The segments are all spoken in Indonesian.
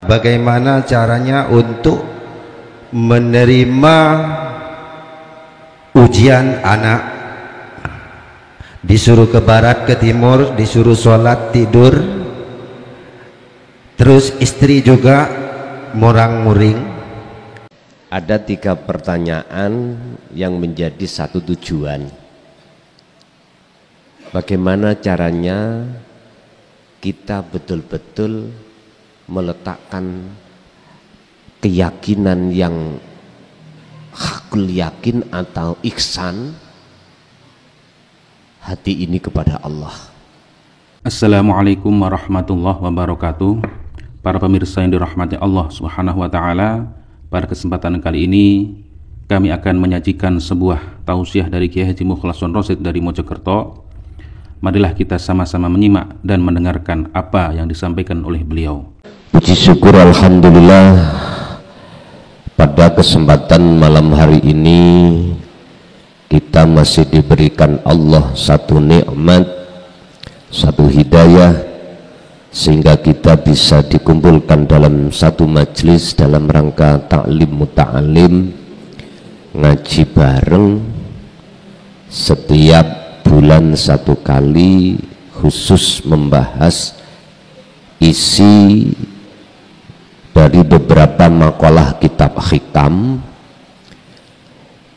Bagaimana caranya untuk menerima ujian anak? Disuruh ke barat, ke timur, disuruh sholat, tidur, terus istri juga murang-muring. Ada 3 pertanyaan yang menjadi satu tujuan. Bagaimana caranya kita betul-betul meletakkan keyakinan yang hakul yakin atau ihsan hati ini kepada Allah. Assalamualaikum warahmatullahi wabarakatuh. Para pemirsa yang dirahmati Allah Subhanahu wa taala, pada kesempatan kali ini kami akan menyajikan sebuah tausiah dari Kiai Haji Mukhlason Rosyid dari Mojokerto. Marilah kita sama-sama menyimak dan mendengarkan apa yang disampaikan oleh beliau. Puji syukur alhamdulillah, pada kesempatan malam hari ini kita masih diberikan Allah satu nikmat, satu hidayah, sehingga kita bisa dikumpulkan dalam satu majelis dalam rangka ta'lim muta'alim, ngaji bareng setiap bulan 1 kali, khusus membahas isi dari beberapa makalah kitab hikam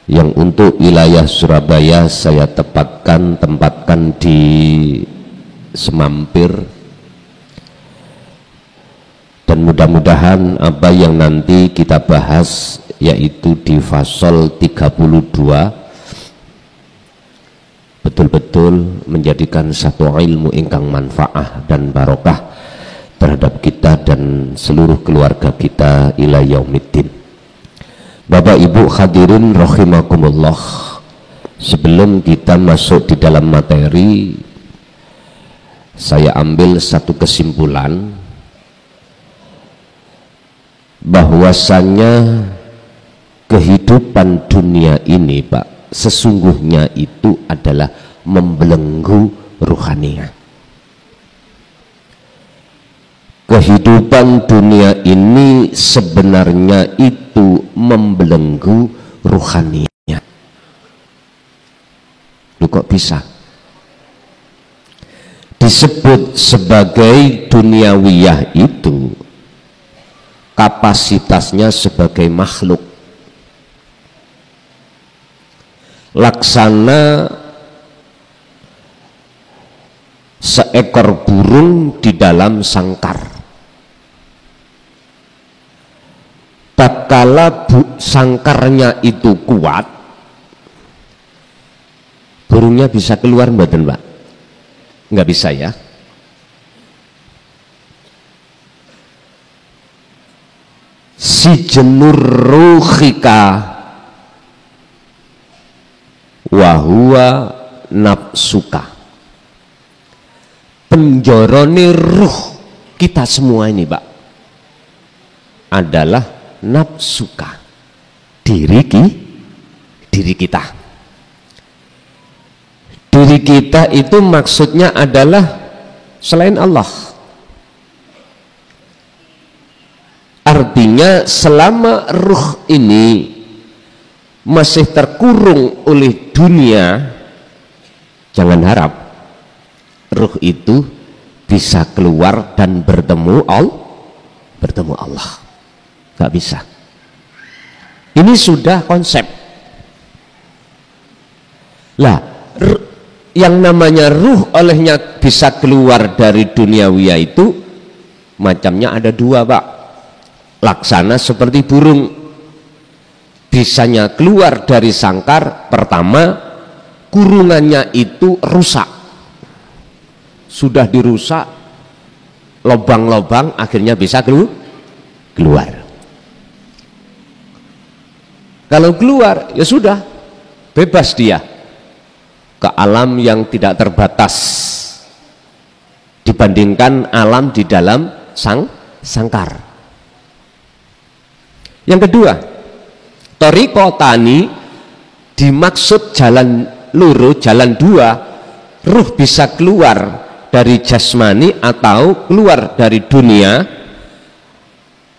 yang untuk wilayah Surabaya saya tempatkan di Semampir, dan mudah-mudahan apa yang nanti kita bahas yaitu di fasal 32 betul-betul menjadikan satu ilmu ingkang manfaah dan barokah terhadap kita dan seluruh keluarga kita ila yaumiddin. Bapak Ibu hadirin rahimakumullah, sebelum kita masuk di dalam materi, saya ambil satu kesimpulan bahwasanya kehidupan dunia ini, Pak, sesungguhnya itu adalah membelenggu ruhaniyah. Kehidupan dunia ini sebenarnya itu membelenggu ruhaniyah. Lu kok bisa disebut sebagai duniawiyah? Itu kapasitasnya sebagai makhluk, laksana seekor burung di dalam sangkar. Tatkala sangkarnya itu kuat, burungnya bisa keluar mboten, Pak? Nggak bisa ya. Si jenur ruhika wahuwa nafsuka. Penjorone ruh kita semua ini, Pak, adalah nafsuka, diri kita. Diri kita itu maksudnya adalah selain Allah. Artinya selama ruh ini masih terkurung oleh dunia, jangan harap ruh itu bisa keluar dan bertemu Allah. Gak bisa. Ini sudah konsep lah. Yang namanya ruh olehnya bisa keluar dari duniawiyah itu macamnya ada 2, Pak. Laksana seperti burung, bisanya keluar dari sangkar. Pertama, kurungannya itu rusak, sudah dirusak lobang-lobang, akhirnya bisa keluar. Kalau keluar ya sudah bebas dia ke alam yang tidak terbatas dibandingkan alam di dalam sangkar. Yang kedua, thariqah tani, dimaksud jalan loro, jalan dua, ruh bisa keluar dari jasmani atau keluar dari dunia,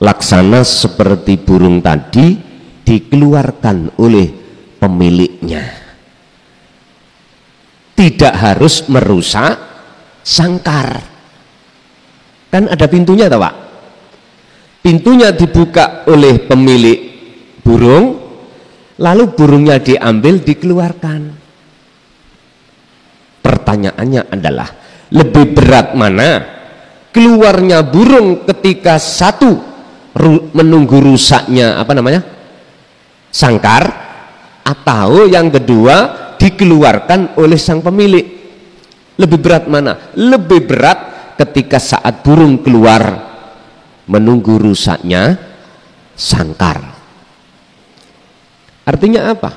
laksana seperti burung tadi dikeluarkan oleh pemiliknya. Tidak harus merusak sangkar, kan ada pintunya toh Pak. Pintunya dibuka oleh pemilik burung, lalu burungnya diambil, dikeluarkan. Pertanyaannya adalah, lebih berat mana? Keluarnya burung ketika satu menunggu rusaknya sangkar, atau yang kedua dikeluarkan oleh sang pemilik? Lebih berat mana? Lebih berat ketika saat burung keluar menunggu rusaknya sangkar. Artinya apa?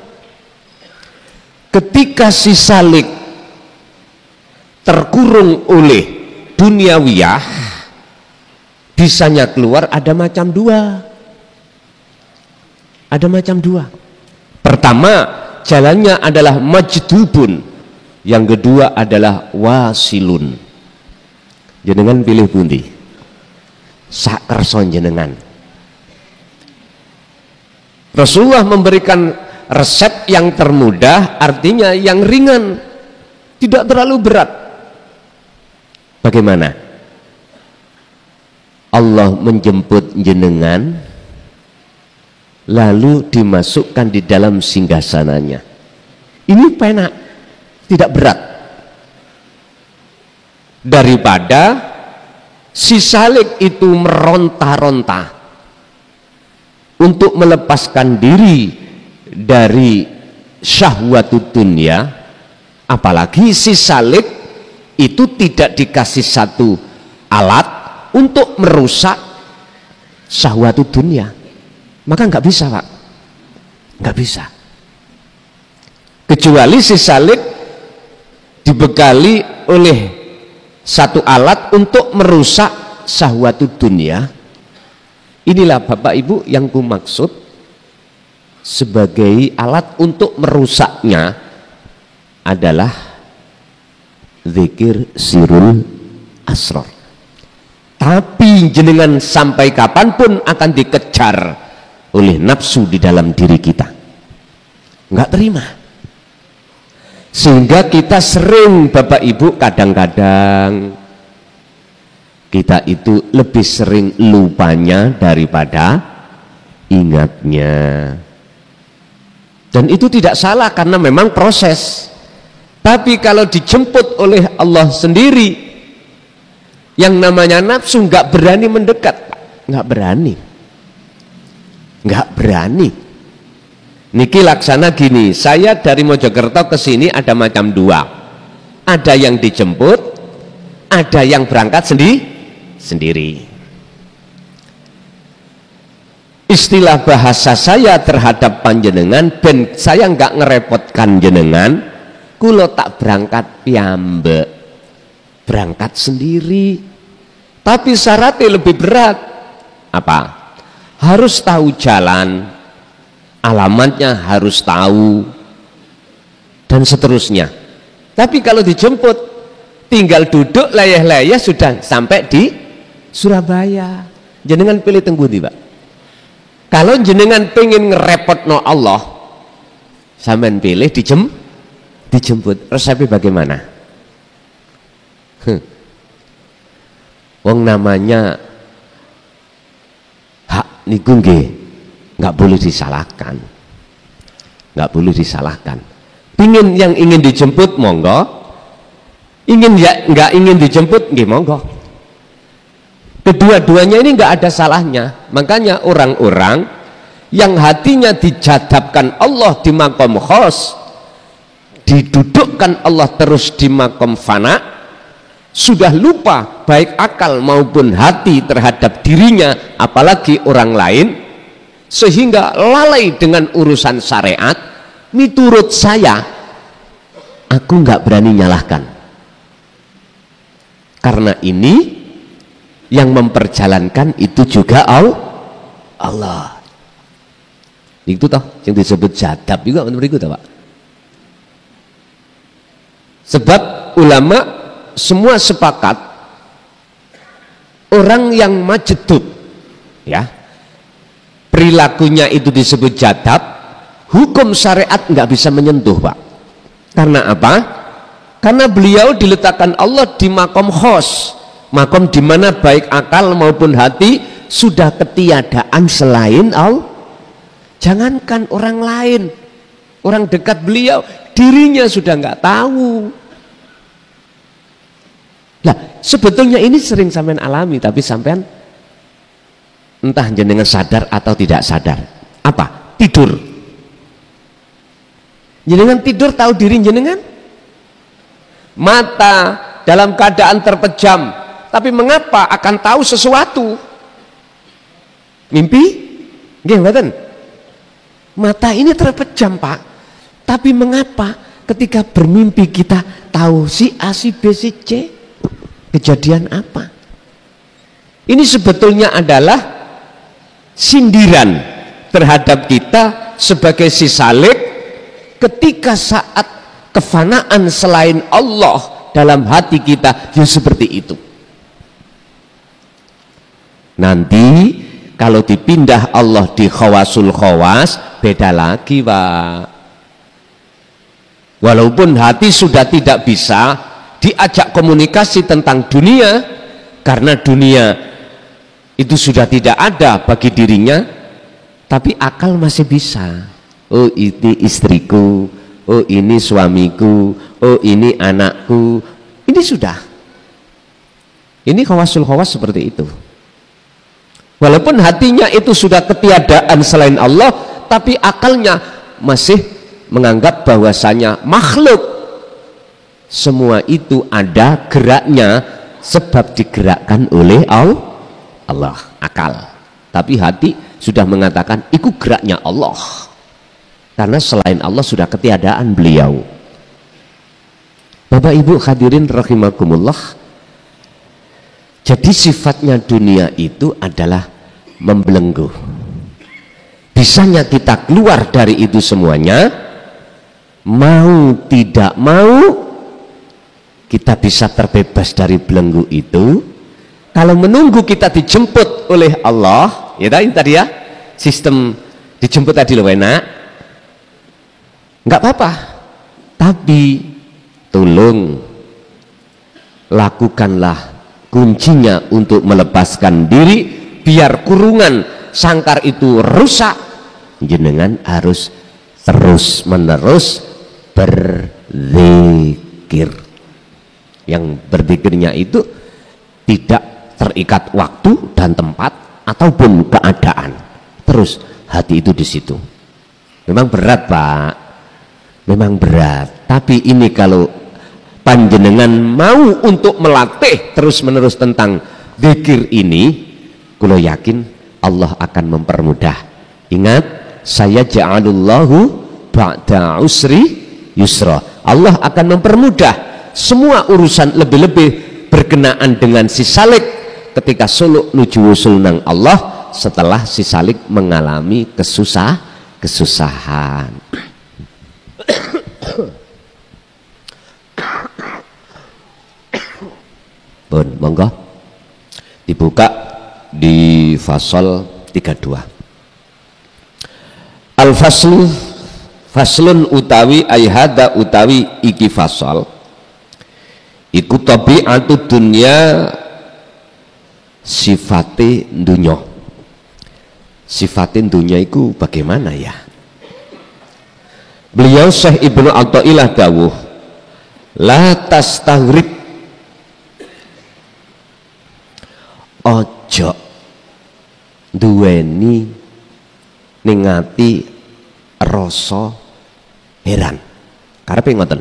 Ketika si salik terkurung oleh duniawiyah, bisanya keluar ada macam dua. Ada macam dua. Pertama, jalannya adalah majdubun. Yang kedua adalah wasilun. Jenengan pilih pundi? Sak kersa jenengan. Rasulullah memberikan resep yang termudah, artinya yang ringan, tidak terlalu berat. Bagaimana? Allah menjemput jenengan, lalu dimasukkan di dalam singgasananya. Ini penak, tidak berat. Daripada si salik itu meronta-ronta untuk melepaskan diri dari syahwatud dunia, apalagi si salik itu tidak dikasih satu alat untuk merusak syahwatud dunia, maka nggak bisa Pak, nggak bisa, kecuali si salik dibekali oleh satu alat untuk merusak syahwatud dunia. Inilah Bapak Ibu yang ku maksud sebagai alat untuk merusaknya adalah zikir sirul asrar. Tapi jenengan sampai kapanpun akan dikejar oleh nafsu di dalam diri kita, nggak terima. Sehingga kita sering Bapak Ibu, kadang-kadang kita itu lebih sering lupanya daripada ingatnya. Dan itu tidak salah karena memang proses. Tapi kalau dijemput oleh Allah sendiri, yang namanya nafsu nggak berani mendekat, nggak berani. Niki laksana gini, saya dari Mojokerto ke sini ada macam dua. Ada yang dijemput, ada yang berangkat sendiri. Istilah bahasa saya terhadap panjenengan, ben saya nggak ngerepotkan jenengan, kulo tak berangkat piyambek, berangkat sendiri. Tapi syaratnya lebih berat. Apa? Harus tahu jalan, alamatnya harus tahu, dan seterusnya. Tapi kalau dijemput, tinggal duduk leyeh-leyeh sudah sampai di Surabaya. Jenengan pilih tenggundi Pak. Kalau jenengan pengen ngerepotno Allah, sampean pilih dijemput. Resepnya bagaimana? Wong namanya hak niku nggih nggak boleh disalahkan, nggak boleh disalahkan. Yang ingin dijemput monggo, nggak ingin dijemput nggih monggo. Kedua-duanya ini nggak ada salahnya. Makanya orang-orang yang hatinya dijadabkan Allah di makom khos, didudukkan Allah terus di makom fana, sudah lupa baik akal maupun hati terhadap dirinya, apalagi orang lain, sehingga lalai dengan urusan syariat. Miturut saya, aku nggak berani nyalahkan, karena ini yang memperjalankan itu juga Allah. Itu toh yang disebut jadab juga berikut Pak. Sebab ulama semua sepakat orang yang majdub, ya, perilakunya itu disebut jadab, hukum syariat nggak bisa menyentuh, Pak. Karena apa? Karena beliau diletakkan Allah di makom khos, makom di mana baik akal maupun hati sudah ketiadaan selain Allah. Jangankan orang lain, orang dekat beliau, dirinya sudah nggak tahu. Nah, sebetulnya ini sering sampean alami, tapi sampean entah jenengan sadar atau tidak sadar. Apa? Tidur. Jenengan tidur tahu diri jenengan? Mata dalam keadaan terpejam, tapi mengapa akan tahu sesuatu? Mimpi? Nggih mboten? Mata ini terpejam, Pak. Tapi mengapa ketika bermimpi kita tahu si A, si B, si C? Kejadian apa? Ini sebetulnya adalah sindiran terhadap kita sebagai si salik ketika saat kefanaan selain Allah dalam hati kita, ya seperti itu. Nanti kalau dipindah Allah di khawasul khawas, beda lagi, Pak. Walaupun hati sudah tidak bisa diajak komunikasi tentang dunia, karena dunia itu sudah tidak ada bagi dirinya, tapi akal masih bisa. Oh, ini istriku, oh ini suamiku, oh ini anakku. Ini sudah. Ini khawasul khawas seperti itu. Walaupun hatinya itu sudah ketiadaan selain Allah, tapi akalnya masih menganggap bahwasanya makhluk semua itu ada geraknya sebab digerakkan oleh Allah, akal. Tapi hati sudah mengatakan itu geraknya Allah, karena selain Allah sudah ketiadaan beliau. Bapak Ibu hadirin rahimakumullah, jadi sifatnya dunia itu adalah membelenggu. Bisanya kita keluar dari itu semuanya, mau tidak mau kita bisa terbebas dari belenggu itu kalau menunggu kita dijemput oleh Allah. Ya tadi ya, sistem dijemput tadi loh, enak, nggak apa-apa, tapi tolong lakukanlah kuncinya untuk melepaskan diri biar kurungan sangkar itu rusak. Jenengan harus terus menerus berzikir. Yang berzikirnya itu tidak terikat waktu dan tempat ataupun keadaan, terus hati itu di situ. Memang berat, Pak, memang berat, tapi ini kalau panjenengan mau untuk melatih terus menerus tentang zikir ini, kulo yakin Allah akan mempermudah. Ingat, saya ja'alullahu ba'da usri yusra. Allah akan mempermudah semua urusan, lebih-lebih berkenaan dengan si salik ketika suluk nuju wusul nang Allah setelah si salik mengalami kesusahan. Pun monggo dibuka di fasal 32. Al-faslu, faslun utawi ayhada utawi iki fasal iku tabi'atu dunya, sifate dunya. Sifate dunya iku bagaimana ya? Beliau Syekh Ibnu Athaillah dawuh, la tastaghrib, ojo duweni ning ati rasa heran. Karepe ngoten.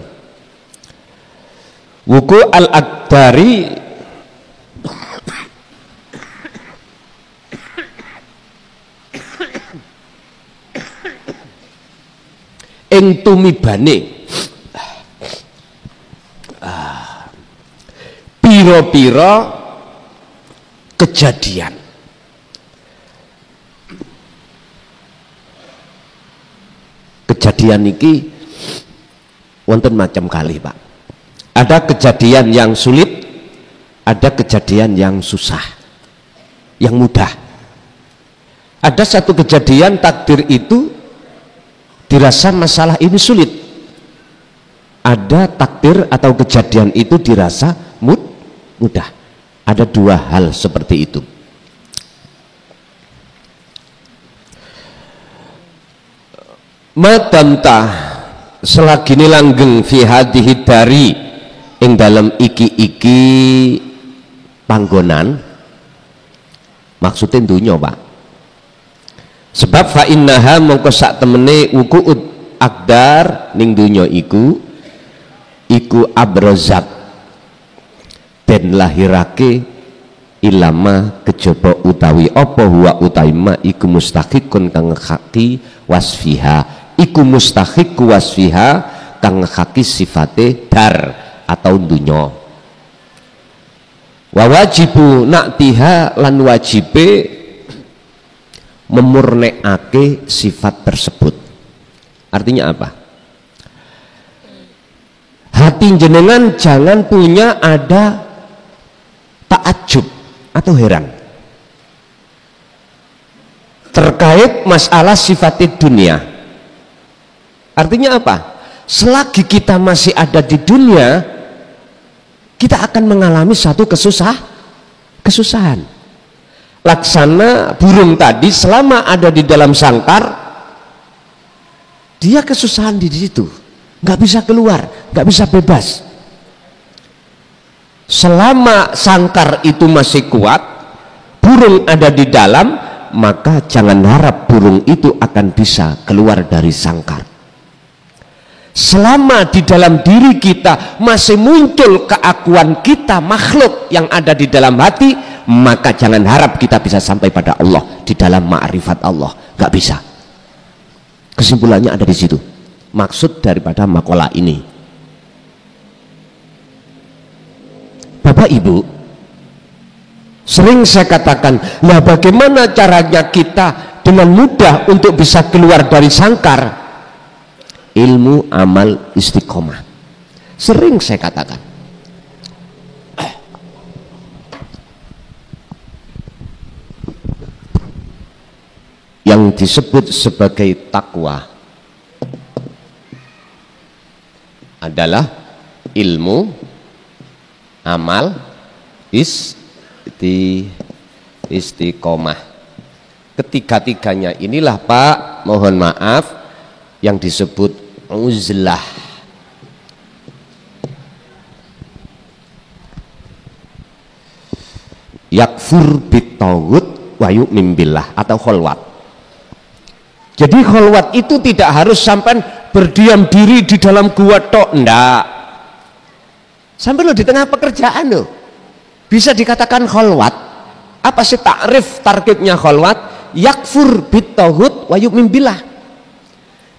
Wuku al-akbari ing tumibane pira-pira kejadian. Kejadian iki wonten macam kali, Pak. Ada kejadian yang sulit, ada kejadian yang susah, yang mudah. Ada satu kejadian takdir itu dirasa masalah ini sulit. Ada takdir atau kejadian itu dirasa mudah. Ada dua hal seperti itu. Madamta selagi ini langgeng fi hadhihi dari ing dalam iki-iki panggonan, maksudnya dunya Pak. Sebab fa innaha mongko sak temene wukuud akdar ning dunya iku abrozat den lahirake ilama kejaba utawi apa huwa utaima iku mustahiqun kang haki wasfiha, iku mustahiqu wasfiha kang haki sifate dar atau dunya. Wa wajibu naktiha lan wajibe memurneake sifat tersebut. Artinya apa? Hati jenengan jangan punya ada takjub atau heran terkait masalah sifat dunia. Artinya apa? Selagi kita masih ada di dunia, kita akan mengalami satu kesusahan. Laksana burung tadi selama ada di dalam sangkar, dia kesusahan di situ, nggak bisa keluar, nggak bisa bebas. Selama sangkar itu masih kuat, burung ada di dalam, maka jangan harap burung itu akan bisa keluar dari sangkar. Selama di dalam diri kita masih muncul keakuan kita makhluk yang ada di dalam hati, maka jangan harap kita bisa sampai pada Allah di dalam ma'rifat Allah. Nggak bisa. Kesimpulannya ada di situ. Maksud daripada makalah ini, Bapak Ibu, sering saya katakan, nah bagaimana caranya kita dengan mudah untuk bisa keluar dari sangkar? Ilmu, amal, istiqomah. Sering saya katakan. Yang disebut sebagai takwa adalah ilmu, amal, istiqomah. Ketiga-tiganya inilah Pak, mohon maaf, yang disebut uzlah. Yakfur bitaghut wa yu'min billah atau kholwat. Jadi kholwat itu tidak harus sampai berdiam diri di dalam gua tok, enggak. Sampai lo di tengah pekerjaan lo bisa dikatakan kholwat. Apa sih takrif tarkibnya kholwat? Yakfur bitaghut wa yu'min billah.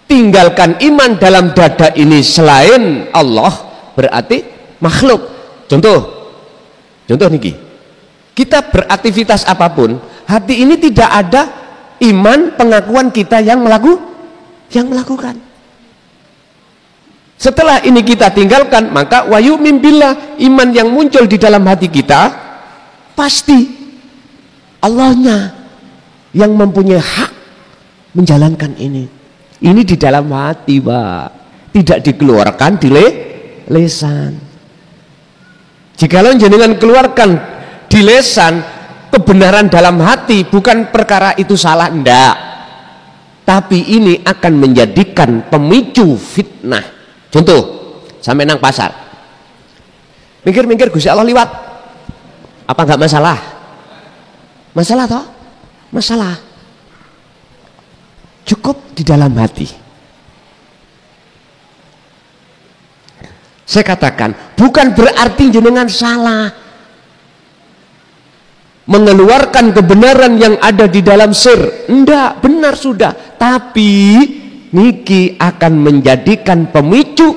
Tinggalkan iman dalam dada ini selain Allah, berarti makhluk. Contoh niki, kita beraktivitas apapun, hati ini tidak ada iman pengakuan kita yang melakukan. Setelah ini kita tinggalkan, maka wa yu'min billah, iman yang muncul di dalam hati kita pasti Allahnya yang mempunyai hak menjalankan ini. Ini di dalam hati, Pak, tidak dikeluarkan di lesan. Jikalau jenengan keluarkan di lesan, kebenaran dalam hati, bukan perkara itu salah, enggak, tapi ini akan menjadikan pemicu fitnah. Contoh, sampai nang pasar, mikir-mikir Gusti Allah liwat, apa enggak masalah? Masalah toh? Masalah. Cukup di dalam hati. Saya katakan, bukan berarti jenengan salah mengeluarkan kebenaran yang ada di dalam sir. Enggak, benar sudah. Tapi niki akan menjadikan pemicu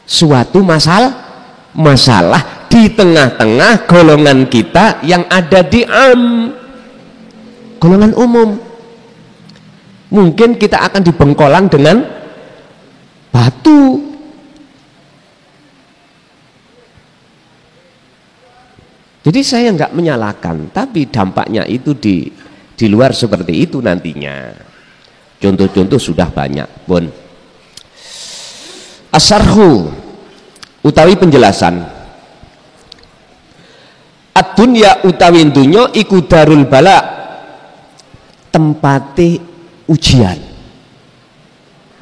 suatu masalah di tengah-tengah golongan kita yang ada di golongan umum. Mungkin kita akan dibengkolang dengan batu. Jadi saya nggak menyalahkan, tapi dampaknya itu di luar seperti itu nantinya. Contoh-contoh sudah banyak, Bun. Asarhu utawi penjelasan. Ad-dunya utawi dunya iku darul bala, tempate ujian.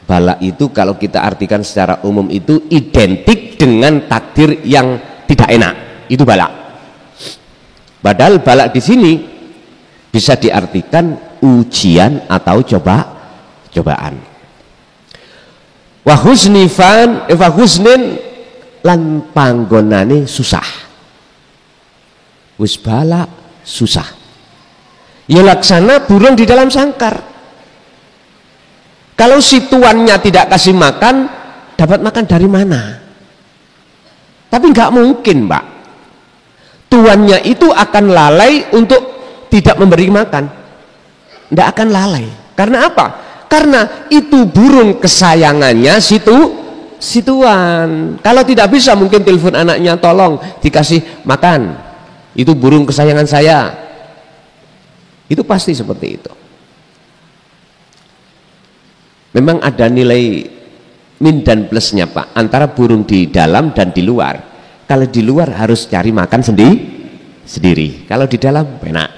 Bala itu kalau kita artikan secara umum itu identik dengan takdir yang tidak enak, itu bala. Padahal bala di sini bisa diartikan ujian atau cobaan. Wa husnin lan panggonane susah. Wis bala susah. Ya laksana burung di dalam sangkar. Kalau si tuannya tidak kasih makan, dapat makan dari mana? Tapi nggak mungkin, Mbak. Tuannya itu akan lalai untuk tidak memberi makan. Nggak akan lalai. Karena apa? Karena itu burung kesayangannya si tuan. Kalau tidak bisa mungkin telepon anaknya, tolong dikasih makan. Itu burung kesayangan saya. Itu pasti seperti itu. Memang ada nilai min dan plusnya, Pak, antara burung di dalam dan di luar. Kalau di luar harus cari makan sendiri. Kalau di dalam enak.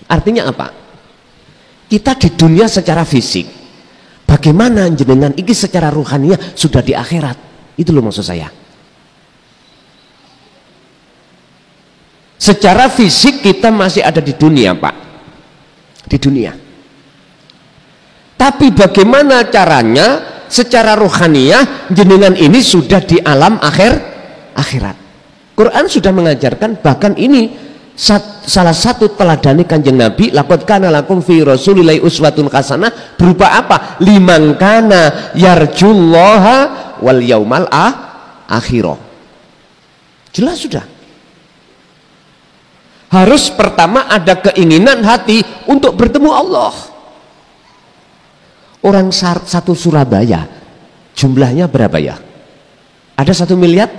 Artinya apa? Kita di dunia secara fisik, bagaimana jenengan ini secara ruhaniah sudah di akhirat. Itu loh maksud saya. Secara fisik kita masih ada di dunia, Pak. Di dunia. Tapi bagaimana caranya secara rohaniah jenengan ini sudah di alam akhirat. Quran sudah mengajarkan, bahkan ini salah satu teladani Kanjeng Nabi, laqad kana lakum fi rasulillahi uswatun hasanah, berupa apa? Liman kana yarjullaha wal yaumal akhirah. Jelas sudah. Harus pertama ada keinginan hati untuk bertemu Allah. Orang satu Surabaya jumlahnya berapa ya? Ada 1 miliar?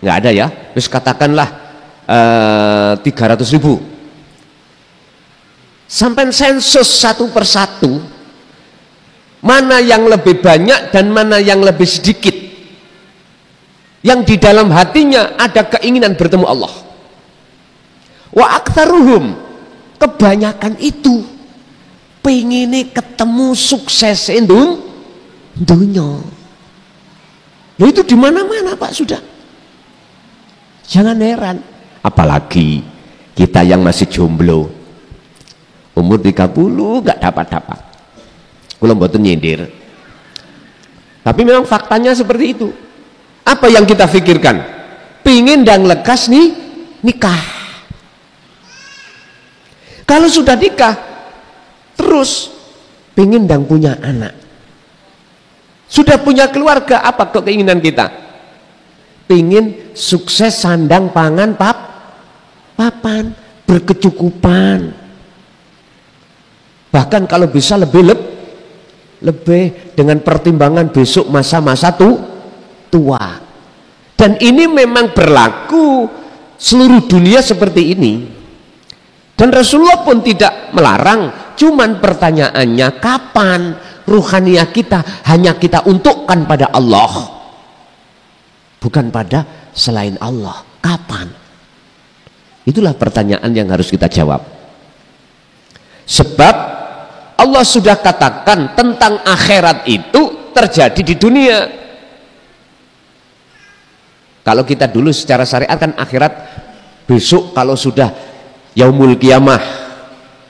Nggak ada ya? Terus katakanlah 300.000. Sampai sensus satu persatu, mana yang lebih banyak dan mana yang lebih sedikit, yang di dalam hatinya ada keinginan bertemu Allah. Wa aktsaruhum, kebanyakan itu pengen ketemu sukses dunia. Nah, itu di mana-mana, Pak, sudah. Jangan heran, apalagi kita yang masih jomblo, umur 30 nggak dapat. Kula mboten nyindir. Tapi memang faktanya seperti itu. Apa yang kita pikirkan? Pingin dan lekas nih nikah. Kalau sudah nikah, terus pingin dan punya anak. Sudah punya keluarga, apa kok keinginan kita? Pingin sukses sandang pangan papan, berkecukupan. Bahkan kalau bisa lebih dengan pertimbangan besok masa-masa tua. Dan ini memang berlaku seluruh dunia seperti ini. Dan Rasulullah pun tidak melarang, cuman pertanyaannya kapan ruhaniah kita hanya kita untukkan pada Allah, bukan pada selain Allah. Kapan? Itulah pertanyaan yang harus kita jawab. Sebab Allah sudah katakan tentang akhirat itu terjadi di dunia. Kalau kita dulu secara syariat kan akhirat besok, kalau sudah yaumul qiyamah,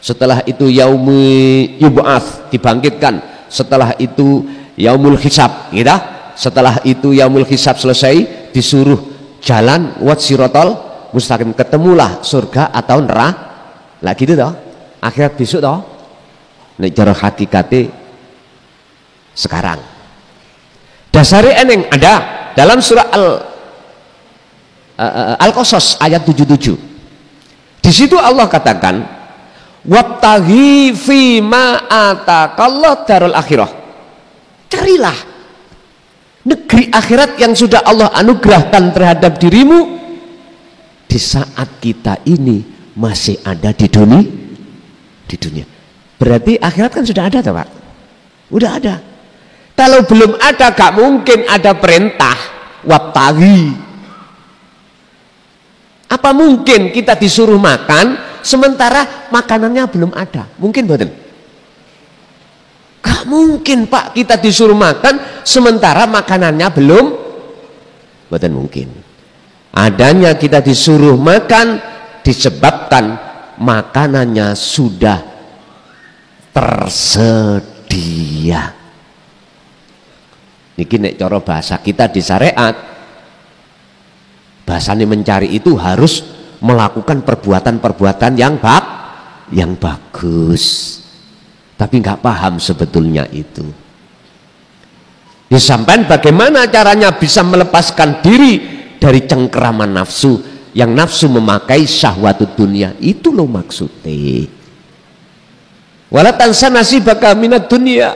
setelah itu yaumul yub'ats, dibangkitkan, setelah itu yaumul hisab, gitu. Setelah itu yaumul hisab selesai, disuruh jalan wat sirotol mustaqim, ketemulah surga atau neraka. Lah gitu toh, akhirat besok toh. Nek cara hakikate sekarang. Dasare eneng ada dalam surah Al-Qasas ayat 77. Di situ Allah katakan, wabtaghi fima atakallah darul akhirah. Carilah negeri akhirat yang sudah Allah anugerahkan terhadap dirimu di saat kita ini masih ada di dunia. Berarti akhirat kan sudah ada, Pak? Udah ada. Kalau belum ada, gak mungkin ada perintah wabtaghi. Apa mungkin kita disuruh makan sementara makanannya belum ada? Mungkin betul? Gak mungkin, Pak, kita disuruh makan sementara makanannya belum. Betul mungkin. Adanya kita disuruh makan disebabkan makanannya sudah tersedia. Niki nek cara bahasa kita di syariat, bahasanya mencari itu harus melakukan perbuatan-perbuatan yang bagus. Tapi nggak paham sebetulnya itu. Disampaikan bagaimana caranya bisa melepaskan diri dari cengkeraman nafsu, yang nafsu memakai syahwatut dunia. Itu loh maksudnya. Wala tansa nasibaka minad dunia.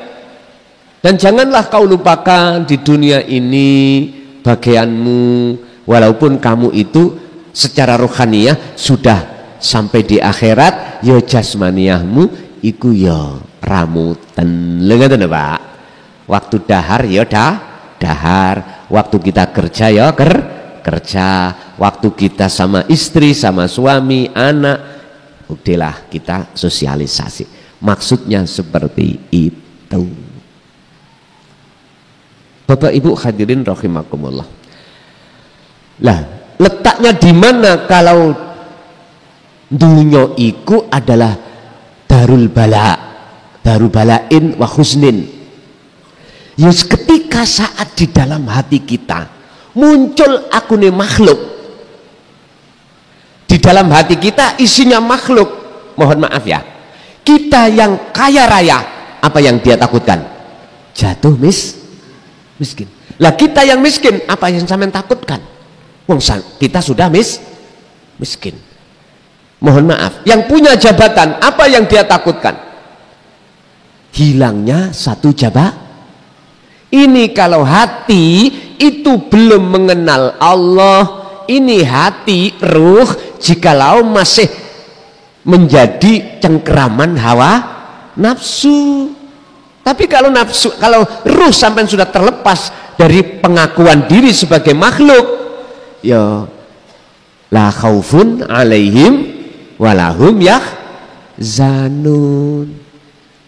Dan janganlah kau lupakan di dunia ini bagianmu, walaupun kamu itu secara rohaniyah sudah sampai di akhirat, ya jasmaniyahmu iku ya ramutan. Lengan Pak. Waktu dahar ya dahar, waktu kita kerja ya kerja, waktu kita sama istri, sama suami, anak, udahlah kita sosialisasi. Maksudnya seperti itu. Bapak Ibu hadirin rahimakumullah. Lah, letaknya di mana kalau dunia iku adalah darul bala, darul balain wa husnin. Yes, ketika saat di dalam hati kita muncul akune makhluk, di dalam hati kita isinya makhluk, mohon maaf ya, kita yang kaya raya, apa yang dia takutkan? Jatuh miskin. Lah kita yang miskin, apa yang sampean takutkan? Wong kita sudah miskin. Mohon maaf, yang punya jabatan, apa yang dia takutkan? Hilangnya satu jabatan. Ini kalau hati itu belum mengenal Allah, ini hati ruh jikalau masih menjadi cengkeraman hawa nafsu. Tapi kalau nafsu, kalau ruh sampai sudah terlepas dari pengakuan diri sebagai makhluk, ya la khaufun alaihim walahum yahzanun.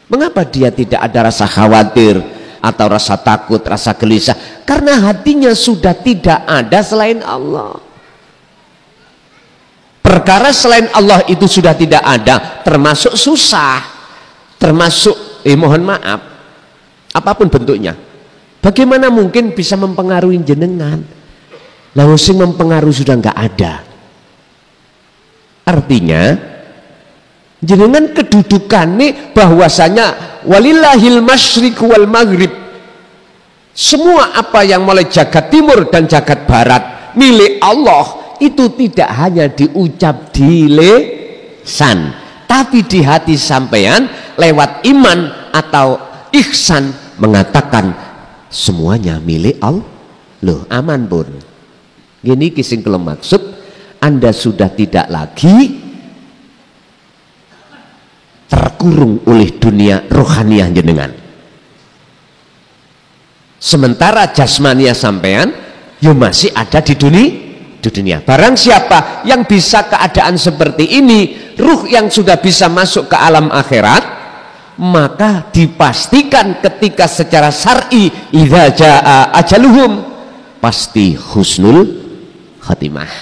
Mengapa dia tidak ada rasa khawatir atau rasa takut, rasa gelisah? Karena hatinya sudah tidak ada selain Allah. Perkara selain Allah itu sudah tidak ada, termasuk susah, termasuk mohon maaf, apapun bentuknya. Bagaimana mungkin bisa mempengaruhi jenengan? Lalu sing mempengaruhi sudah nggak ada. Artinya jenengan kedudukannya bahwasanya walillahil masyriq wal maghrib, semua apa yang mulai jagat timur dan jagat barat milik Allah, itu tidak hanya diucap di lisan, tapi di hati sampean lewat iman atau ihsan mengatakan semuanya milik Allah. Loh, aman pun. Gini kising kalau maksud, Anda sudah tidak lagi terkurung oleh dunia rohaniah jenengan. Sementara jasmania sampean ya masih ada di dunia. Barang siapa yang bisa keadaan seperti ini, ruh yang sudah bisa masuk ke alam akhirat, maka dipastikan ketika secara syar'i idza jaa ajaluhum pasti husnul khatimah.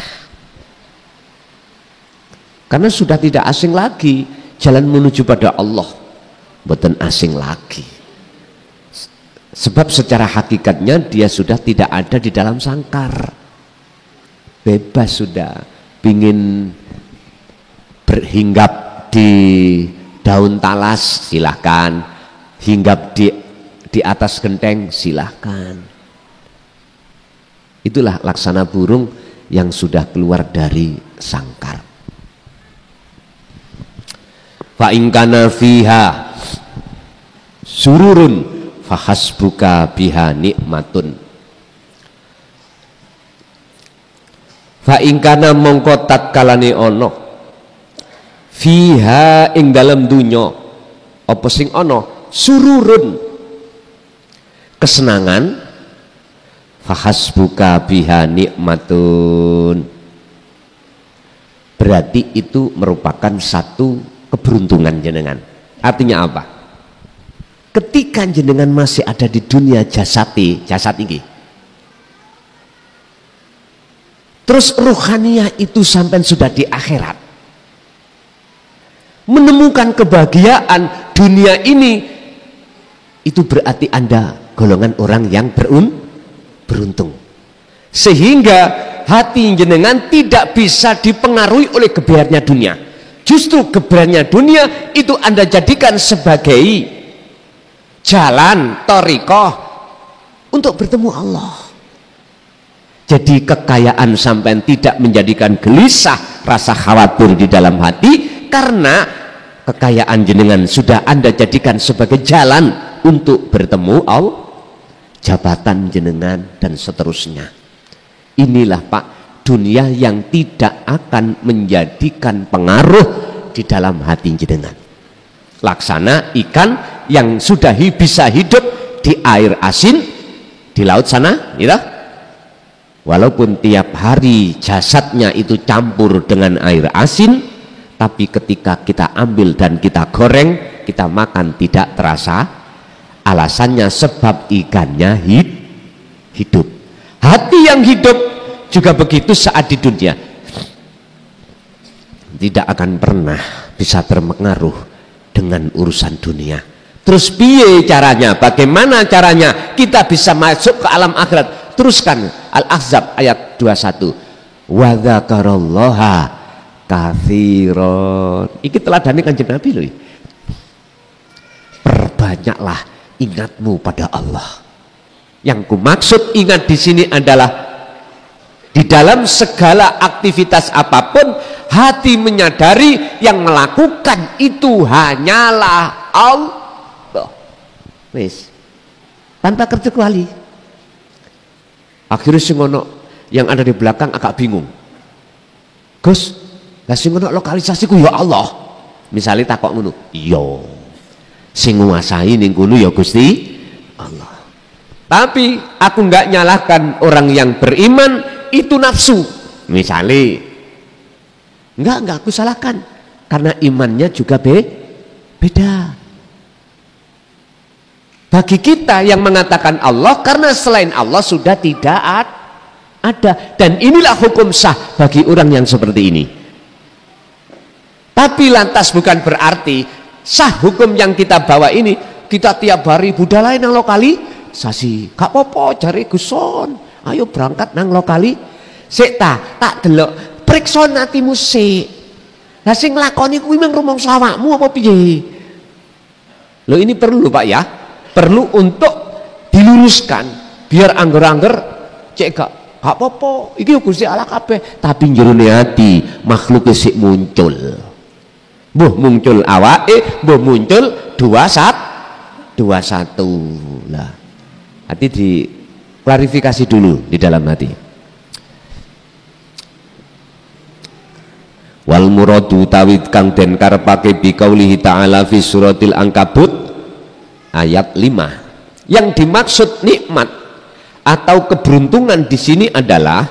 Karena sudah tidak asing lagi jalan menuju pada Allah, bukan asing lagi. Sebab secara hakikatnya dia sudah tidak ada di dalam sangkar. Bebas sudah, pingin berhinggap di daun talas silahkan, hinggap di atas genteng silahkan. Itulah laksana burung yang sudah keluar dari sangkar. Fa in kana fiha sururun fahasbuka biha nikmatun. fa ingkana mongko tatkalane ono fiha ing dalam dunya apa sing ono sururun kesenangan fahasbuka biha nikmatun, berarti itu merupakan satu keberuntungan jenengan. Artinya apa? Ketika jenengan masih ada di dunia jasad ini, terus ruhaniyah itu sampai sudah di akhirat, menemukan kebahagiaan dunia ini, itu berarti Anda golongan orang yang beruntung, sehingga hati jenengan tidak bisa dipengaruhi oleh gebernya dunia. Justru gebernya dunia itu Anda jadikan sebagai jalan thariqah untuk bertemu Allah. Jadi kekayaan sampai tidak menjadikan gelisah rasa khawatir di dalam hati, karena kekayaan jenengan sudah Anda jadikan sebagai jalan untuk bertemu Allah, jabatan jenengan dan seterusnya. Inilah Pak, dunia yang tidak akan menjadikan pengaruh di dalam hati jenengan. Laksana ikan yang sudah bisa hidup di air asin di laut sana, gitu? Walaupun tiap hari jasadnya itu campur dengan air asin, tapi ketika kita ambil dan kita goreng, kita makan tidak terasa. Alasannya sebab ikannya hidup. Hati yang hidup juga begitu saat di dunia, tidak akan pernah bisa terpengaruh dengan urusan dunia. Terus piye caranya? Bagaimana caranya kita bisa masuk ke alam akhirat? Teruskan Al-Ahzab ayat 21. Wa dzakarallaha katsiran. Iki teladane Kanjeng Nabi lho. Perbanyaklah ingatmu pada Allah. Yang kumaksud ingat di sini adalah di dalam segala aktivitas apapun, hati menyadari yang melakukan itu hanyalah Allah. Wis, tanpa terkecuali. Akhirnya sing ono yang ada di belakang agak bingung. Gus, lah sing ono lokalisasiku ya Allah. Misalnya takok ngono, iya. Sing nguasai ning kono ya Gusti Allah. Tapi aku enggak nyalahkan orang yang beriman itu nafsu. Misalnya enggak aku salahkan, karena imannya juga beda. Bagi kita yang mengatakan Allah, karena selain Allah sudah tidak ada, dan inilah hukum sah bagi orang yang seperti ini. Tapi lantas bukan berarti sah hukum yang kita bawa ini kita tiap hari budalai nang lokalisasi. Gak apa-apa jare Guson, ayo berangkat nang lokali. Sik tak delok priksa atimu sik. Lah sing nglakoni kuwi mung rumangsa awakmu apa piye? Loh, ini perlu Pak ya, perlu untuk diluruskan biar angger-angger cek gak apa-apa iki Gusti Allah kabeh, tapi jerone ati makhluk sik muncul. Mbuh muncul awake, mbuh muncul 21 lah. Hati di klarifikasi dulu di dalam hati. Wal muradu tawid kang den karepake bi qaulihi ta'ala fi suratil Ankabut ayat 5. Yang dimaksud nikmat atau keberuntungan di sini adalah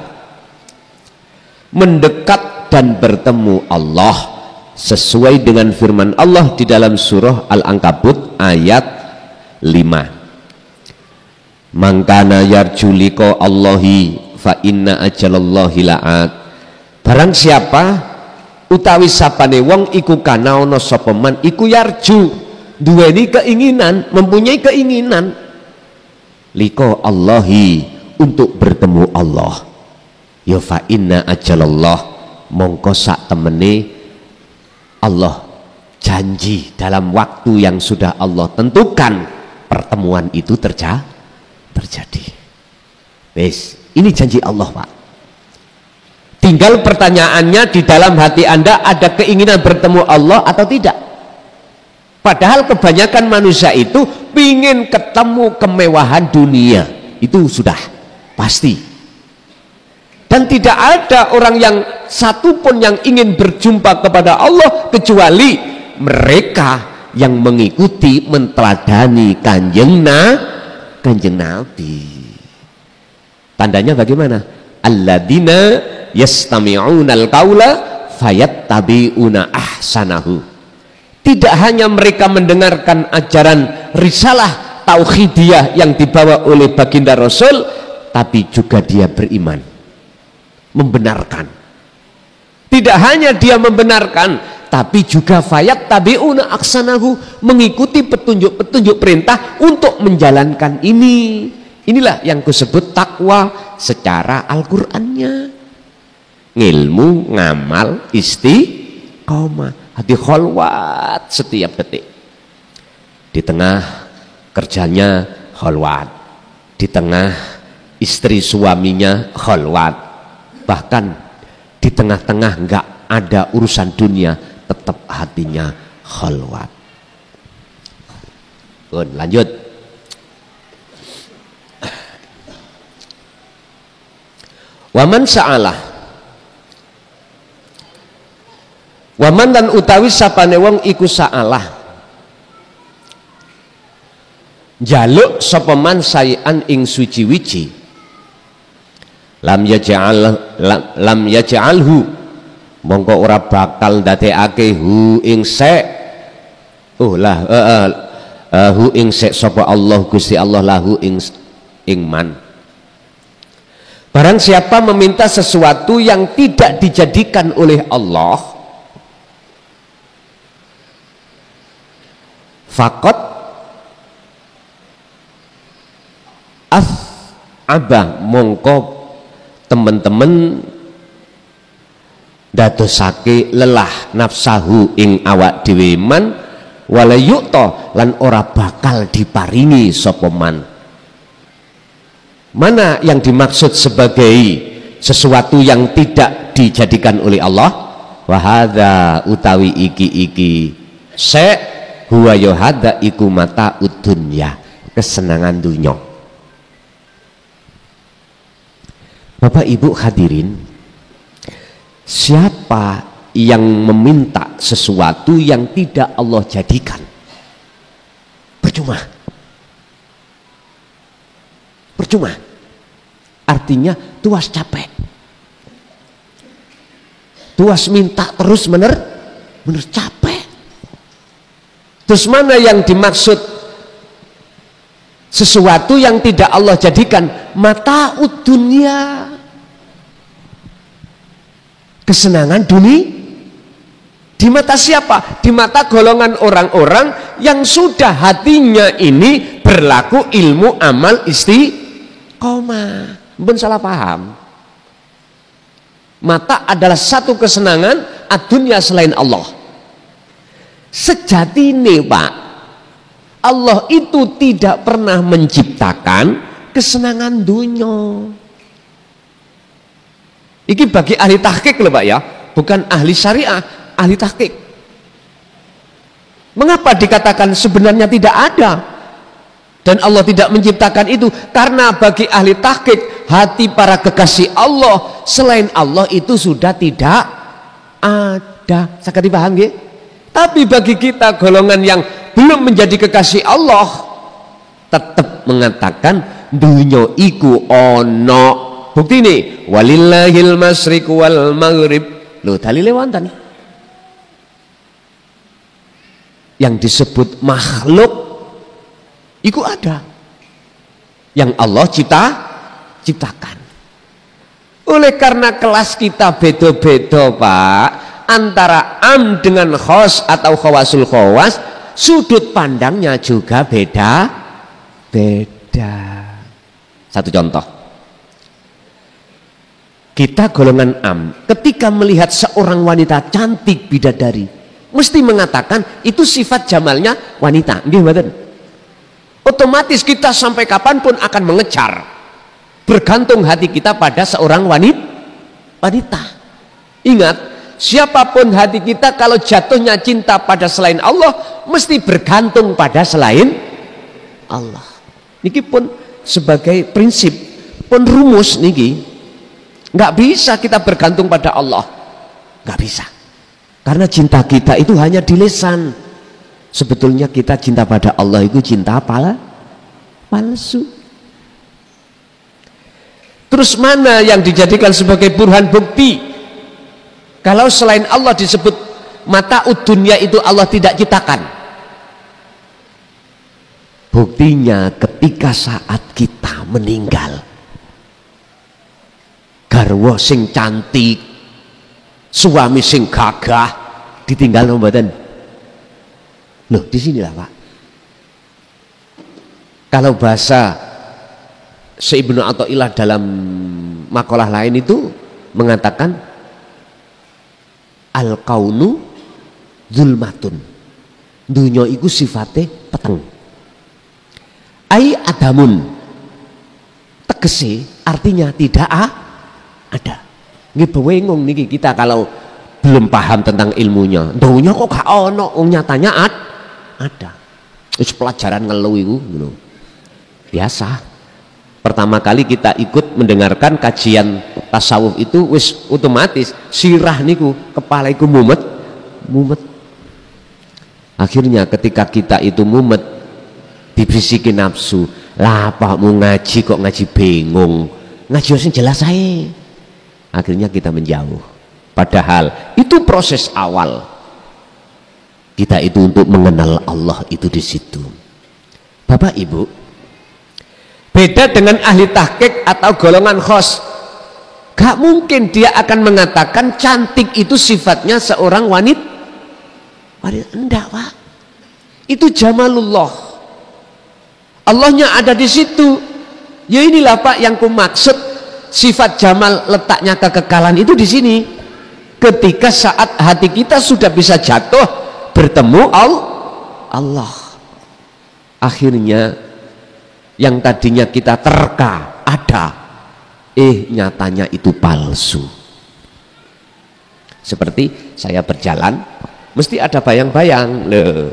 mendekat dan bertemu Allah sesuai dengan firman Allah di dalam surah Al-Ankabut ayat 5. Mangkana yarju liqa Allahi fa inna ajalallahi la'at. Barang siapa utawi sapane wong iku kana ana sapa man iku yarju, duweni keinginan, mempunyai keinginan liqa Allahi, untuk bertemu Allah, ya fa inna ajalallah, mongko sak temene Allah janji dalam waktu yang sudah Allah tentukan pertemuan itu terjadi. Wes, ini janji Allah Pak. Tinggal pertanyaannya, di dalam hati Anda ada keinginan bertemu Allah atau tidak? Padahal kebanyakan manusia itu ingin ketemu kemewahan dunia, itu sudah pasti. Dan tidak ada orang yang satupun yang ingin berjumpa kepada Allah kecuali mereka yang mengikuti, menteladani kanjeng Nabi. Tandanya bagaimana? Alladzina yastami'unal qaula fayattabi'una ahsanahu. Tidak hanya mereka mendengarkan ajaran risalah tauhidiyah yang dibawa oleh baginda Rasul, tapi juga dia beriman, membenarkan. Tidak hanya dia membenarkan, tapi juga fayat tabi'una aksanahu, mengikuti petunjuk-petunjuk perintah untuk menjalankan ini. Inilah yang kusebut takwa secara Al-Qur'annya. Ngilmu, ngamal, istiqomah, hati kholwat setiap detik. Di tengah kerjanya kholwat, di tengah istri suaminya kholwat, bahkan di tengah-tengah enggak ada urusan dunia, tetap hatinya khalwat. Lanjut. Waman sa'alah, waman dan utawi sapane wong iku sa'alah, jaluk sapa man sayan ing suci-wici, lam yaj'alhu mongko ora bakal ndadekake hu ing sek hu ing sek sapa Allah Gusti Allah lahu ing man. Barang siapa meminta sesuatu yang tidak dijadikan oleh Allah, faqat abah mongko teman-teman dadosake lelah nafsahu ing awak dhewe man, wala yu'ta lan ora bakal diparingi sapa man. Mana yang dimaksud sebagai sesuatu yang tidak dijadikan oleh Allah? Wahada utawi iki se huwa yohada iku mata udunya, kesenangan dunya. Bapak Ibu hadirin, siapa yang meminta sesuatu yang tidak Allah jadikan, percuma. Percuma. Artinya tuas capek, tuas minta terus menerus capek. Terus mana yang dimaksud sesuatu yang tidak Allah jadikan? Mata dunia, kesenangan dunia. Di mata siapa? Di mata golongan orang-orang yang sudah hatinya ini berlaku ilmu amal istiqomah. Pun salah paham. Mata adalah satu kesenangan adunya selain Allah. Sejatine Pak, Allah itu tidak pernah menciptakan kesenangan dunia. Iki bagi ahli tahqiq loh Pak ya, bukan ahli syariah, ahli tahqiq. Mengapa dikatakan sebenarnya tidak ada dan Allah tidak menciptakan itu? Karena bagi ahli tahqiq, hati para kekasih Allah selain Allah itu sudah tidak ada. Sakit dipaham nggih? Tapi bagi kita golongan yang belum menjadi kekasih Allah, tetap mengatakan dunya iku ono. Bukti ini walillahil masyriq wal maghrib. Loh dalile wonten. Yang disebut makhluk itu ada, yang Allah ciptakan. Oleh karena kelas kita beda-beda Pak, antara am dengan khos atau khawasul khawas, sudut pandangnya juga beda-beda. Satu contoh, kita golongan am ketika melihat seorang wanita cantik bidadari, mesti mengatakan itu sifat jamalnya wanita. Nggih mboten? Otomatis kita sampai kapanpun akan mengejar, bergantung hati kita pada seorang wanita. Ingat, siapapun hati kita kalau jatuhnya cinta pada selain Allah, mesti bergantung pada selain Allah. Niki pun sebagai prinsip, pun rumus niki. Nggak bisa kita bergantung pada Allah, nggak bisa, karena cinta kita itu hanya di lisan. Sebetulnya kita cinta pada Allah itu cinta palsu. Terus mana yang dijadikan sebagai burhan bukti kalau selain Allah disebut mata dunia itu Allah tidak ciptakan? Buktinya ketika saat kita meninggal, garwa sing cantik, suami sing gagah ditinggal mboten? Loh, di sinilah Pak. Kalau bahasa Ibnu Athaillah dalam makalah lain itu mengatakan al-kaunu zulmatun, dunya iku sifate peteng. Ai adamun, tegese artinya tidak ada. Nggih bengong niki kita kalau belum paham tentang ilmunya. Dunya kok gak ono, nyatanya ada. Wis pelajaran ngeluh iku ngono. Biasa. Pertama kali kita ikut mendengarkan kajian tasawuf itu wis otomatis sirah niku kepala iku mumet. Akhirnya ketika kita itu mumet dibisikin nafsu, lah apa mau ngaji kok ngaji bingung, ngaji sing jelas ae. Akhirnya kita menjauh. Padahal itu proses awal kita itu untuk mengenal Allah itu di situ. Bapak Ibu, beda dengan ahli tahqiq atau golongan khos. Gak mungkin dia akan mengatakan cantik itu sifatnya seorang wanita. Enggak Pak, itu jamalullah, Allahnya ada di situ. Ya inilah Pak yang ku maksud, sifat jamal letaknya kekekalan itu di sini. Ketika saat hati kita sudah bisa jatuh bertemu Allah, akhirnya yang tadinya kita terka ada, nyatanya itu palsu. Seperti saya berjalan mesti ada bayang-bayang, loh,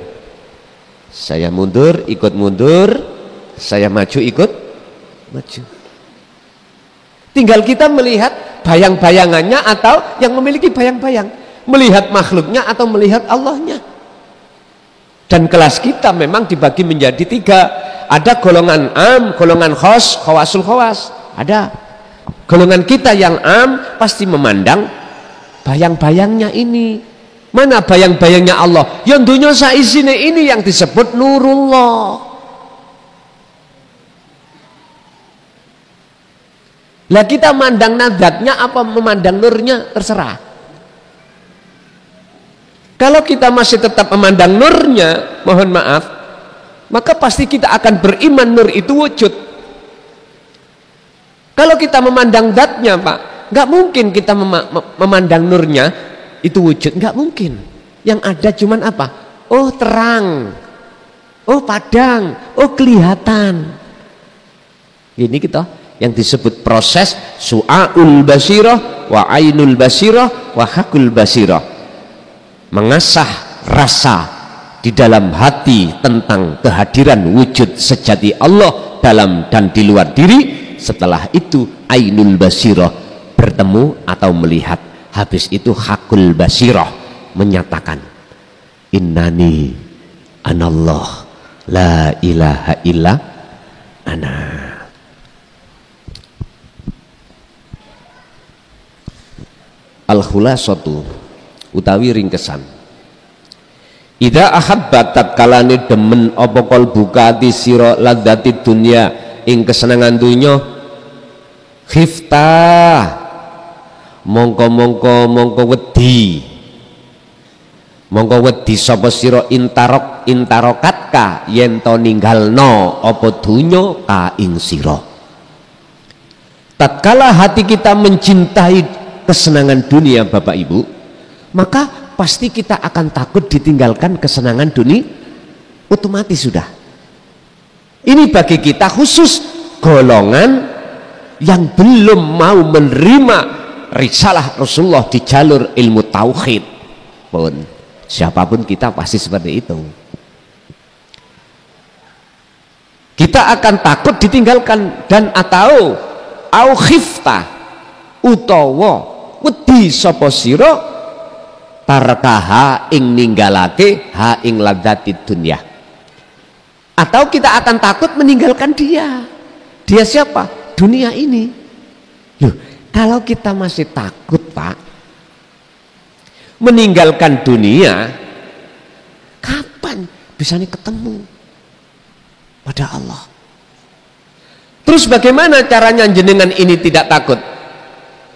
saya mundur ikut mundur, saya maju ikut maju. Tinggal kita melihat bayang-bayangannya atau yang memiliki bayang-bayang, melihat makhluknya atau melihat Allahnya. Dan kelas kita memang dibagi menjadi 3. Ada golongan am, golongan khos, khawasul khawas. Ada golongan kita yang am pasti memandang bayang-bayangnya ini. Mana bayang-bayangnya Allah? Yang dunia saisine ini yang disebut nurullah. Lah kita mandang nadatnya apa memandang nurnya, terserah. Kalau kita masih tetap memandang nurnya, mohon maaf, maka pasti kita akan beriman nur itu wujud. Kalau kita memandang zatnya Pak, nggak mungkin kita memandang nurnya itu wujud, nggak mungkin. Yang ada cuman apa? Oh terang, oh padang, oh kelihatan. Ini kita yang disebut proses su'aul basirah wa ainul basirah wa hakul basirah, mengasah rasa di dalam hati tentang kehadiran wujud sejati Allah dalam dan di luar diri. Setelah itu ainul basirah, bertemu atau melihat. Habis itu hakul basirah, menyatakan innani anallah la ilaha illa ana. Al-khulasatu utawi ringkesan, idza ahabba tatkalane demen apa qalbuka ati sira ladzati dunya ing kesenangan dunya, khifta mongko wedi sapa sira intarokatka yen to ninggalno apa dunya ka ing sira. Tatkala hati kita mencintai kesenangan dunia Bapak Ibu, maka pasti kita akan takut ditinggalkan kesenangan dunia, otomatis sudah. Ini bagi kita khusus golongan yang belum mau menerima risalah Rasulullah di jalur ilmu tauhid. Pun siapapun kita pasti seperti itu. Kita akan takut ditinggalkan dan atau khifta utawa wedi sapa sira tarkaha ing ninggalake ha ing ladzatid dunya. Atau kita akan takut meninggalkan dia. Dia siapa? Dunia ini. Loh, kalau kita masih takut, Pak, meninggalkan dunia, kapan bisa ketemu pada Allah? Terus bagaimana caranya jenengan ini tidak takut?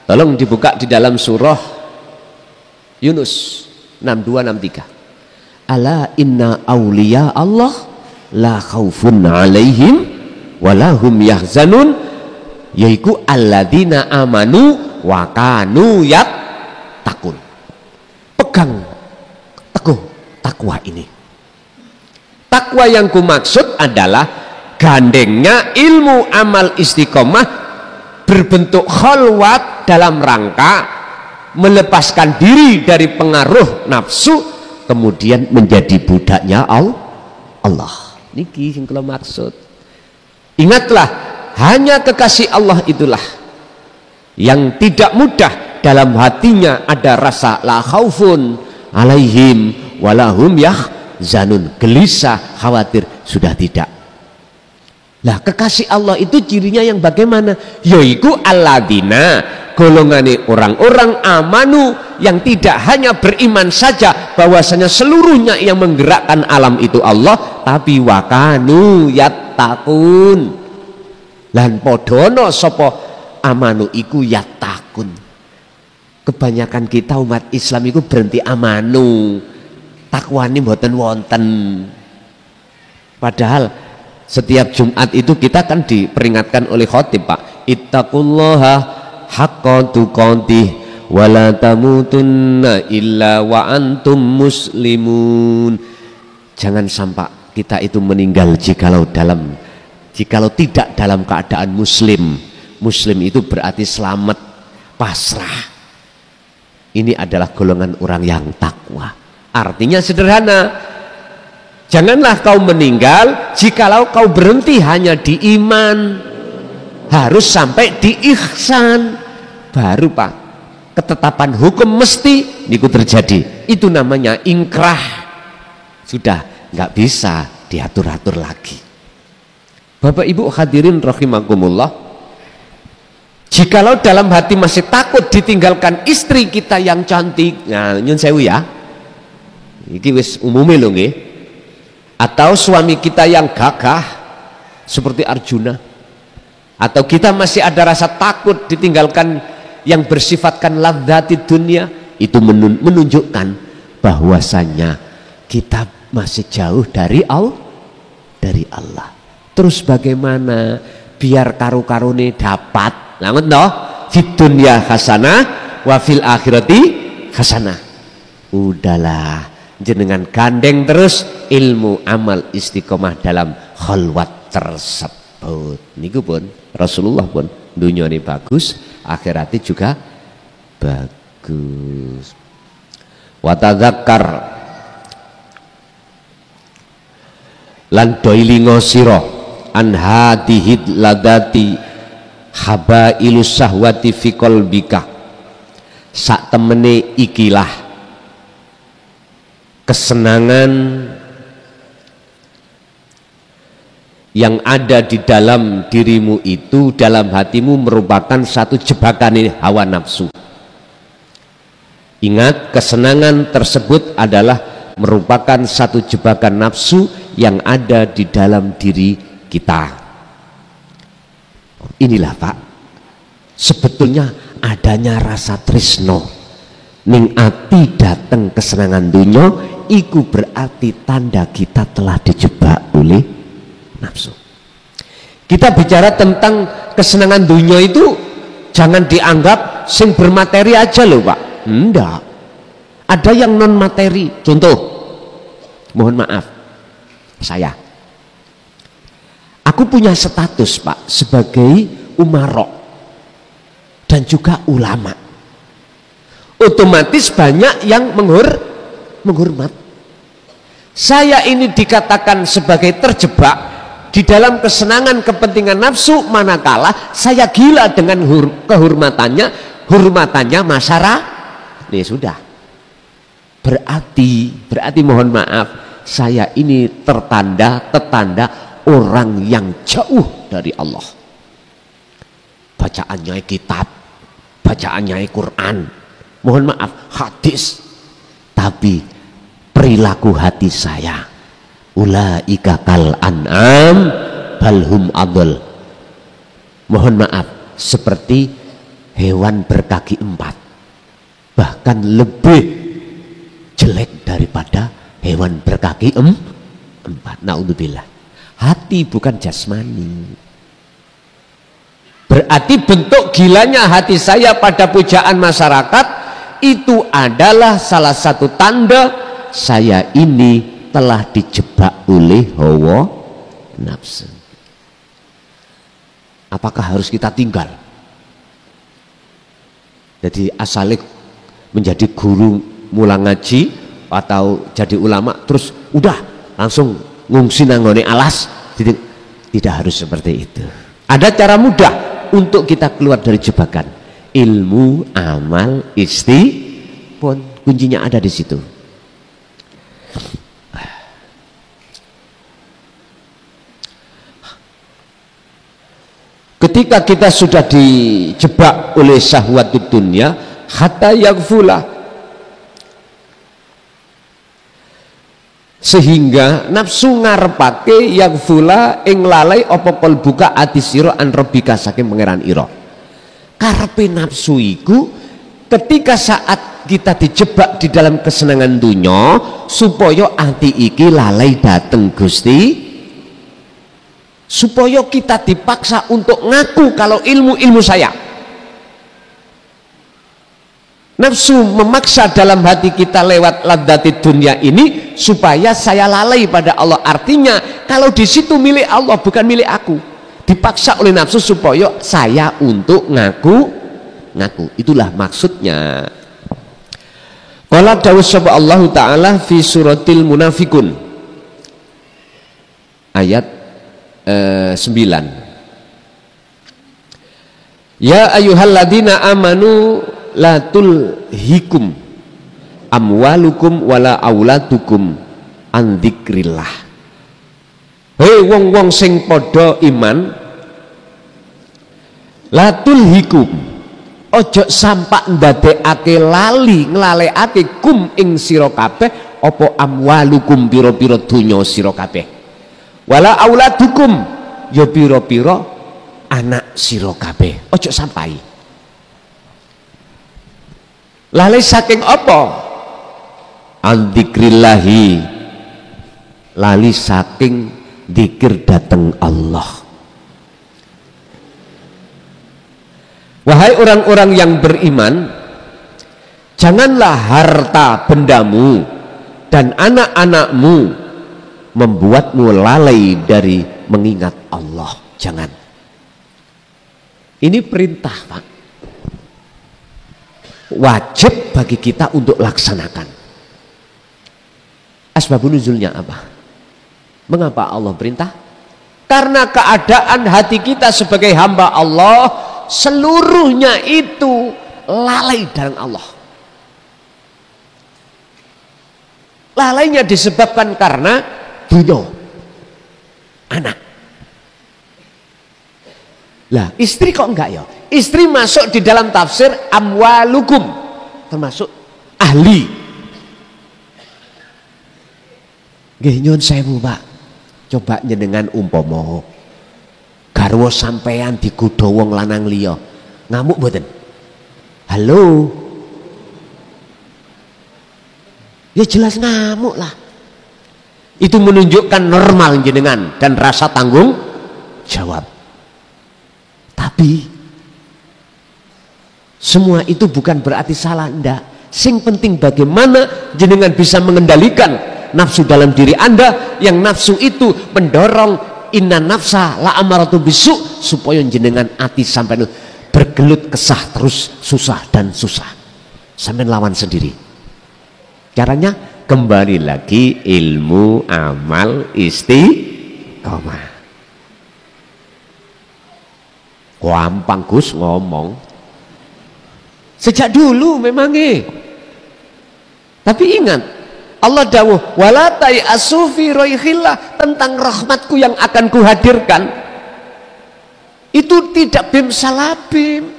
Tolong dibuka di dalam surah Yunus 62-63. Ala inna awliya Allah la khaufun alaihim walahum yahzanun, yaitu alladzina amanu wa kanu yattaqun. Pegang teguh takwa ini. Takwa yang kumaksud adalah gandengnya ilmu amal istiqomah berbentuk khalwat dalam rangka melepaskan diri dari pengaruh nafsu, kemudian menjadi budaknya Allah. Niki sing kula maksud. Ingatlah, hanya kekasih Allah itulah yang tidak mudah dalam hatinya ada rasa la khaufun alaihim walahum yahzanun, gelisah, khawatir, sudah tidak. Lah kekasih Allah itu cirinya yang bagaimana? Yaitu alladzina, golongane orang-orang amanu yang tidak hanya beriman saja bahwasanya seluruhnya yang menggerakkan alam itu Allah, tapi wakanu yattaqun. Lan podono sapa amanu iku yattaqun. Kebanyakan kita umat Islam itu berhenti amanu, takwani mboten wonten. Padahal setiap Jumat itu kita kan diperingatkan oleh khotib, Pak, ittaqullaha haqqa tuqatih wa la tamutunna illa wa antum muslimun. Jangan sampai kita itu meninggal jikalau tidak dalam keadaan muslim. Muslim itu berarti selamat, pasrah. Ini adalah golongan orang yang takwa. Artinya sederhana, janganlah kau meninggal jikalau kau berhenti hanya di iman, harus sampai di ihsan. Baru, Pak, ketetapan hukum mesti niku terjadi. Itu namanya ingkrah. Sudah nggak bisa diatur-atur lagi. Bapak Ibu hadirin rahimakumullah, jikalau dalam hati masih takut ditinggalkan istri kita yang cantik, nah nyun sewu ya, iki wis umume lho nggih, atau suami kita yang gagah seperti Arjuna, atau kita masih ada rasa takut ditinggalkan yang bersifatkan ladzati dunia, itu menunjukkan bahwasanya kita masih jauh dari Allah. Terus bagaimana biar karu-karune dapat? Langut no, fid dunya hasanah wa fil akhirati hasanah. Udahlah, jenengan gandeng terus ilmu amal istiqomah dalam khalwat tersebut. Niku pun Rasulullah pun dunyane bagus, akhirati juga bagus. Wa tadzakkar lan doilingo sira an hadihid ladati habailus sahwati fi qalbika. Sak temene ikilah kesenangan yang ada di dalam dirimu itu, dalam hatimu, merupakan satu jebakan hawa nafsu. Ingat, kesenangan tersebut adalah merupakan satu jebakan nafsu yang ada di dalam diri kita. Inilah, Pak, sebetulnya adanya rasa tresno ning ati dateng kesenangan dunya, iku berarti tanda kita telah dijebak oleh nafsu. Kita bicara tentang kesenangan dunia itu jangan dianggap sing bermateri aja loh, Pak. Enggak, ada yang non materi. Contoh, mohon maaf, aku punya status, Pak, sebagai umarok dan juga ulama. Otomatis banyak yang menghormat. Saya ini dikatakan sebagai terjebak di dalam kesenangan kepentingan nafsu, manakala saya gila dengan kehormatannya kehormatannya masyarakat. Ini sudah. Berarti mohon maaf, saya ini tetanda orang yang jauh dari Allah. Bacaannya kitab, bacaannya Quran, mohon maaf hadis, tapi perilaku hati saya ulaika kal an'am balhum adol, mohon maaf, seperti hewan berkaki 4, bahkan lebih jelek daripada hewan berkaki 4. Naudzubillah. Hati bukan jasmani. Berarti bentuk gilanya hati saya pada pujaan masyarakat itu adalah salah satu tanda saya ini telah dijebak oleh hawa nafsu. Apakah harus kita tinggal? Jadi asalnya menjadi guru mulang ngaji atau jadi ulama terus udah langsung ngungsi nanggone alas? Tidak harus seperti itu. Ada cara mudah untuk kita keluar dari jebakan. Ilmu, amal, pun kuncinya ada di situ. Ketika kita sudah dijebak oleh syahwatud dunya, hatta yaghfula, sehingga nafsu ngarepake yaghfula ing lalai apa qalbuka ati sira an rabbika saking pangeran ira. Karepe nafsu iku ketika saat kita dijebak di dalam kesenangan dunya supaya ati iki lalai dateng Gusti, supaya kita dipaksa untuk ngaku kalau ilmu saya. Nafsu memaksa dalam hati kita lewat ladzati dunia ini supaya saya lalai pada Allah. Artinya kalau di situ milik Allah bukan milik aku. Dipaksa oleh nafsu supaya saya untuk ngaku. Itulah maksudnya. Qala dawuh sapa Allah taala fi suratil munafikun ayat 9. Ya ayyuhalladzina amanu la tulhikum amwalukum wala auladukum an dzikrillah. Hei wong-wong sing padha iman, la tulhikum, ojo sampak ndadekake lali nglalekake kum ing sira kabeh apa amwalukum pira-pira donya sira kabeh. Wala auladukum ya pira-pira anak sira kabeh, ojo sampai lali saking apa? An dzikrillahi, lali saking dzikir dateng Allah. Wahai orang-orang yang beriman, janganlah harta bendamu dan anak-anakmu membuatmu lalai dari mengingat Allah. Jangan. Ini perintah, Pak. Wajib bagi kita untuk laksanakan. Asbabun nuzulnya apa? Mengapa Allah perintah? Karena keadaan hati kita sebagai hamba Allah seluruhnya itu lalai dari Allah. Lalainya disebabkan karena dunia, anak. Lah istri kok enggak ya? Istri masuk di dalam tafsir amwalukum, termasuk ahli. Nggih nyuwun sewu Pak, coba njenengan umpama garwa sampean digodha wong lanang liya, ngamuk mboten? Halo? Ya jelas ngamuk lah. Itu menunjukkan normal jenengan dan rasa tanggung jawab. Tapi semua itu bukan berarti salah, ndak. Sing penting bagaimana jenengan bisa mengendalikan nafsu dalam diri Anda, yang nafsu itu mendorong inna nafsa la amaratu bisu, supaya jenengan ati sampai bergelut kesah terus, susah dan susah. Sampai lawan sendiri. Caranya kembali lagi ilmu, amal, istiqomah. Gampang Gus ngomong. Sejak dulu memangnya. Tapi ingat, Allah dawuh, wala ta'asu fi roihillah, tentang rahmatku yang akan kuhadirkan. Itu tidak bim salabim.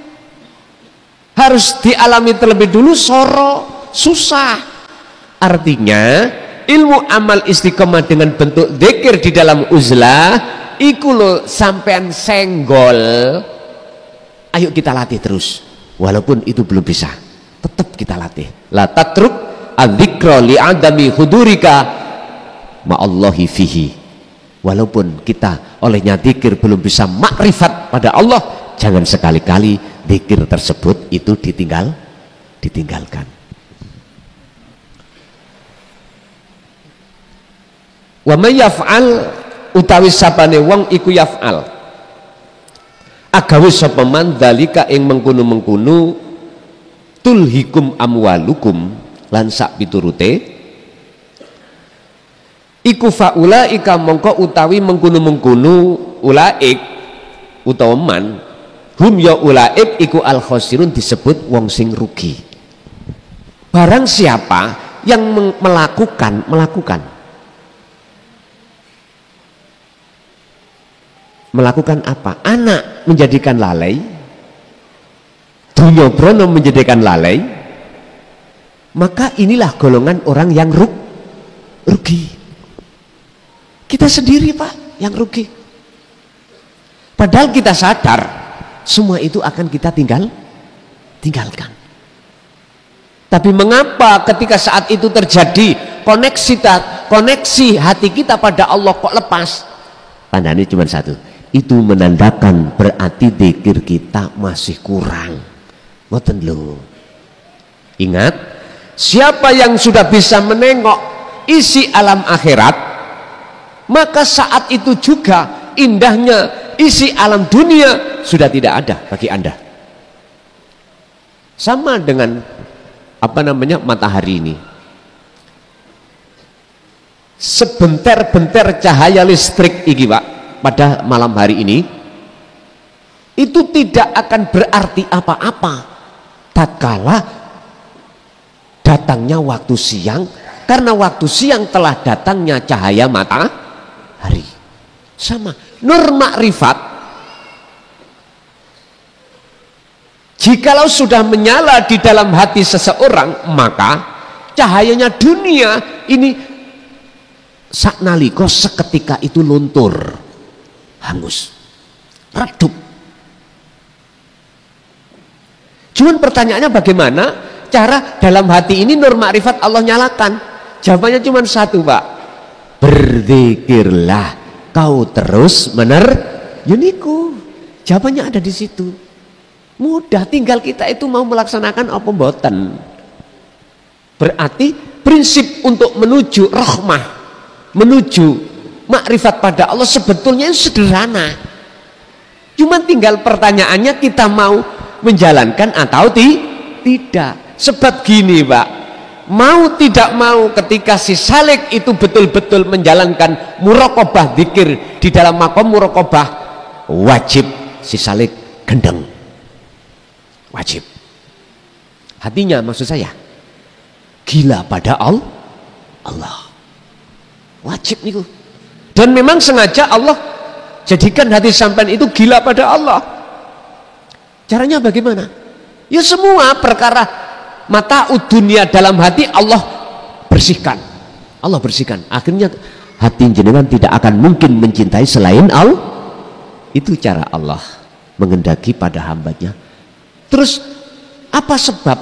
Harus dialami terlebih dulu, soro, susah. Artinya, ilmu amal istiqomah dengan bentuk dzikir di dalam uzlah, iku lo sampean senggol. Ayo kita latih terus. Walaupun itu belum bisa, tetap kita latih. La tatruk adzikra li'adami hudurika ma'allahi fihi. Walaupun kita olehnya dzikir belum bisa makrifat pada Allah, jangan sekali-kali dzikir tersebut itu ditinggalkan. Wa may yaf'al utawi sapane wong iku yaf'al agawe sapa man dzalika ing mengkono-mengkono tulhikum amwalukum lan sak piturute iku faulaika mongko utawi mengkono-mengkono ulaik utawa man hum ya ulaik iku al khosirun, disebut wong sing rugi. Barang siapa yang melakukan apa? Anak menjadikan lalai, dunya brono menjadikan lalai, maka inilah golongan orang yang rugi. Kita sendiri Pak yang rugi. Padahal kita sadar semua itu akan kita tinggalkan. Tapi mengapa ketika saat itu terjadi koneksi hati kita pada Allah kok lepas? Tandanya cuma satu. Itu menandakan berarti dzikir kita masih kurang. Ngoten lho. Ingat, siapa yang sudah bisa menengok isi alam akhirat, maka saat itu juga indahnya isi alam dunia sudah tidak ada bagi Anda. Sama dengan matahari ini. Sebentar-bentar cahaya listrik iki Pak, pada malam hari ini itu tidak akan berarti apa-apa tatkala datangnya waktu siang, karena waktu siang telah datangnya cahaya matahari. Sama nur makrifat, jikalau sudah menyala di dalam hati seseorang, maka cahayanya dunia ini saknaliko seketika itu luntur, hangus, redup. Cuman pertanyaannya bagaimana cara dalam hati ini nur makrifat Allah nyalakan? Jawabannya cuma satu Pak, berzikirlah kau terus yuniku. Jawabannya ada di situ. Mudah, tinggal kita itu mau melaksanakan apa mboten. Berarti prinsip untuk menuju rahmah, menuju makrifat pada Allah sebetulnya itu sederhana. Cuma tinggal pertanyaannya kita mau menjalankan atau tidak. Sebab gini Pak, mau tidak mau ketika si salik itu betul-betul menjalankan muraqabah dzikir di dalam maqam muraqabah, wajib si salik gendeng, wajib. Hatinya maksud saya gila pada Allah, wajib niku. Dan memang sengaja Allah jadikan hati sampean itu gila pada Allah. Caranya bagaimana? Ya semua perkara mata dunia dalam hati Allah bersihkan. Allah bersihkan. Akhirnya hati jenengan tidak akan mungkin mencintai selain Allah. Itu cara Allah mengendaki pada hambanya. Terus apa sebab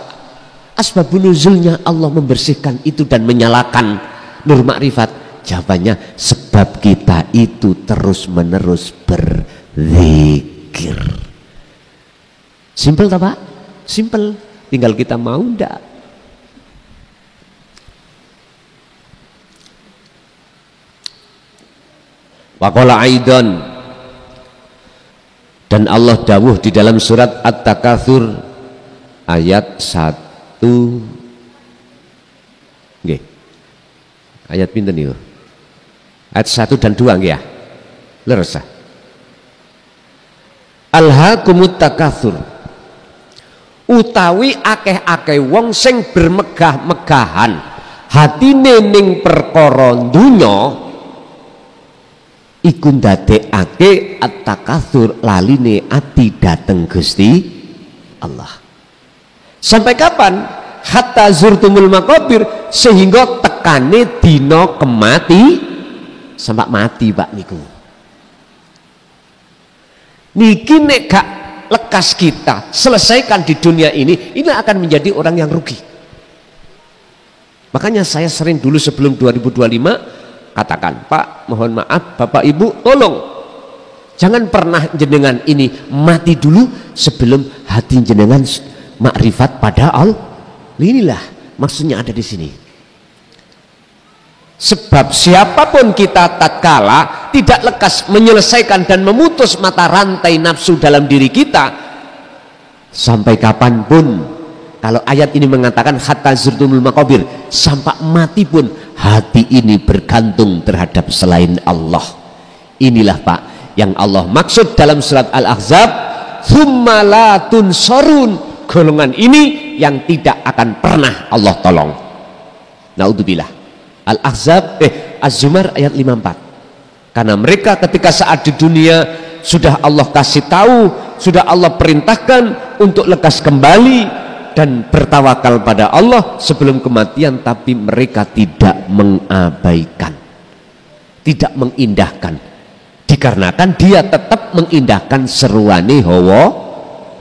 asbabun nuzulnya Allah membersihkan itu dan menyalakan nur makrifat? Jawabannya sebab kita itu terus menerus berzikir. Simpel tak Pak? Simpel, tinggal kita mau ndak. Waqala aidan, dan Allah dawuh di dalam surat At-Takatsur ayat 1. Nggih. Ayat pinten niku? Ayat 1 dan 2 nggih ya. Leres. Alhaakumut takatsur. utawi akeh-akeh wong sing bermegah-megahan hatine ning perkara donya iku ndadekake at-takatsur laline ati dateng Gusti Allah. Sampai kapan? Hatta zurtumul maqabir, sehingga tekane dina kemati sampai mati Pak niku. Niki nek gak lekas kita selesaikan di dunia ini akan menjadi orang yang rugi. Makanya saya sering dulu sebelum 2025 katakan, Pak mohon maaf Bapak Ibu tolong jangan pernah jenengan ini mati dulu sebelum hati jenengan makrifat pada Allah. Inilah maksudnya ada di sini. Sebab siapapun kita tatkala tidak lekas menyelesaikan dan memutus mata rantai nafsu dalam diri kita, sampai kapanpun, kalau ayat ini mengatakan hatta zurtumul maqabir, sampai mati pun hati ini bergantung terhadap selain Allah. Inilah Pak yang Allah maksud dalam surat Al-Ahzab, tsumma la tunsarun, golongan ini yang tidak akan pernah Allah tolong. Naudzubillah. Al-Ahzab Az-Zumar ayat 54. Karena mereka ketika saat di dunia sudah Allah kasih tahu, sudah Allah perintahkan untuk lekas kembali dan bertawakal pada Allah sebelum kematian, tapi mereka tidak mengabaikan, tidak mengindahkan, dikarenakan dia tetap mengindahkan seruane hawa,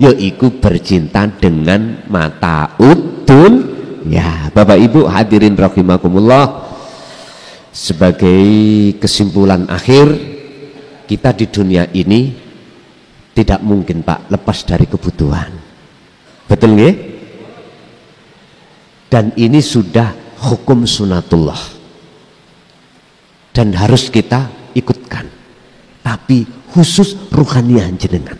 yaitu bercinta dengan mata udun. Ya Bapak Ibu hadirin rahimakumullah, sebagai kesimpulan akhir, kita di dunia ini tidak mungkin Pak lepas dari kebutuhan, betul nggih? Dan ini sudah hukum sunatullah dan harus kita ikutkan, tapi khusus ruhaniah jenengan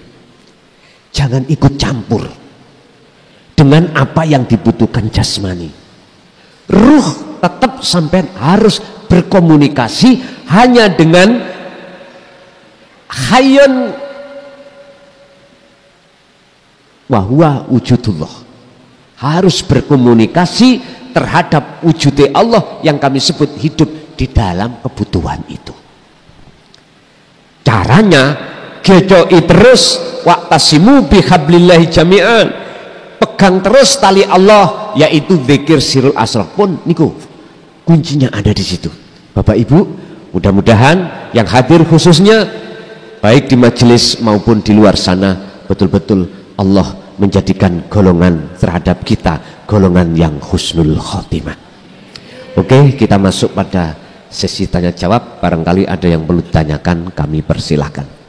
jangan ikut campur dengan apa yang dibutuhkan jasmani. Ruh tetap sampai harus berkomunikasi hanya dengan hayyun wa huwa wujudullah, harus berkomunikasi terhadap wujudnya Allah yang kami sebut hidup di dalam kebutuhan itu. Caranya gedoi terus, wa'tasimu bihablillahi jami'an, pegang terus tali Allah, yaitu zikir sirul asrar pun niku kuncinya ada di situ. Bapak Ibu, mudah-mudahan yang hadir khususnya baik di majelis maupun di luar sana, betul-betul Allah menjadikan golongan terhadap kita golongan yang husnul khotimah. Oke, kita masuk pada sesi tanya jawab. Barangkali ada yang perlu ditanyakan, kami persilahkan.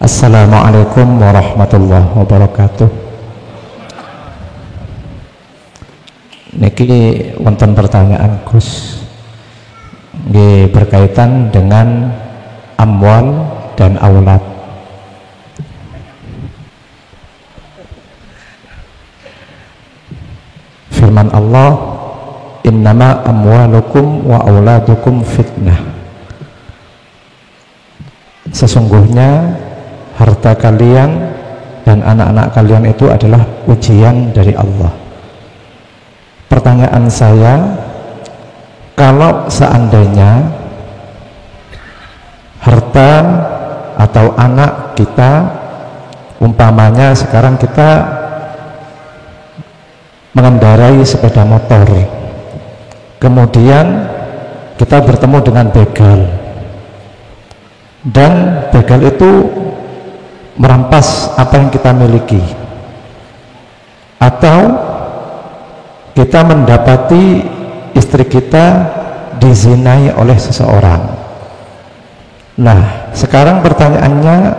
Assalamualaikum warahmatullahi wabarakatuh. Niki wonten pertanyaan Gus, nggih berkaitan dengan amwal dan aulad. Firman Allah, innama amwalukum wa auladukum fitnah. Sesungguhnya harta kalian dan anak-anak kalian itu adalah ujian dari Allah. Pertanyaan saya, kalau seandainya harta atau anak kita, umpamanya sekarang kita mengendarai sepeda motor, kemudian kita bertemu dengan begal, dan begal itu merampas apa yang kita miliki, atau kita mendapati istri kita dizinai oleh seseorang. Nah, sekarang pertanyaannya,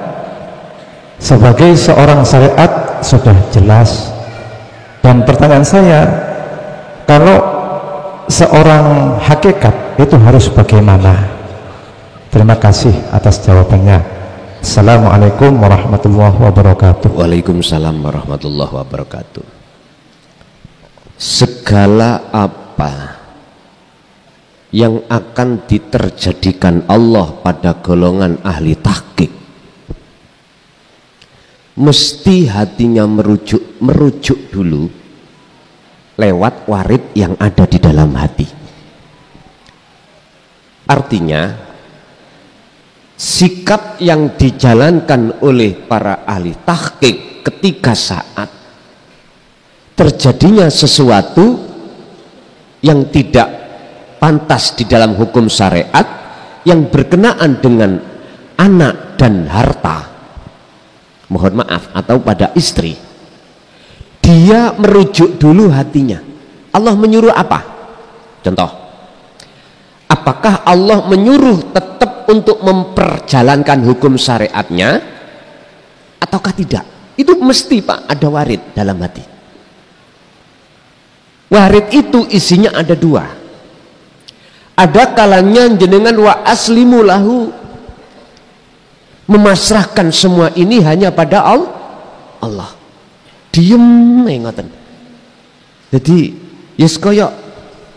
sebagai seorang syariat sudah jelas, dan pertanyaan saya, Kalau seorang hakikat itu harus bagaimana? Terima kasih atas jawabannya. Assalamualaikum warahmatullahi wabarakatuh. Waalaikumsalam warahmatullahi wabarakatuh. Segala apa yang akan diterjadikan Allah pada golongan ahli tahqiq, mesti hatinya merujuk dulu lewat warid yang ada di dalam hati. Artinya sikap yang dijalankan oleh para ahli tahqiq ketika saat terjadinya sesuatu yang tidak pantas di dalam hukum syariat yang berkenaan dengan anak dan harta, mohon maaf, atau pada istri, dia merujuk dulu hatinya. Allah menyuruh apa? Contoh, apakah Allah menyuruh tetap untuk memperjalankan hukum syariatnya ataukah tidak? Itu mesti Pak ada warid dalam hati. Warid itu isinya ada dua. Ada kalanya jenengan wa aslimu lahu, memasrahkan semua ini hanya pada Allah. Diem ngoten. Jadi yes koyo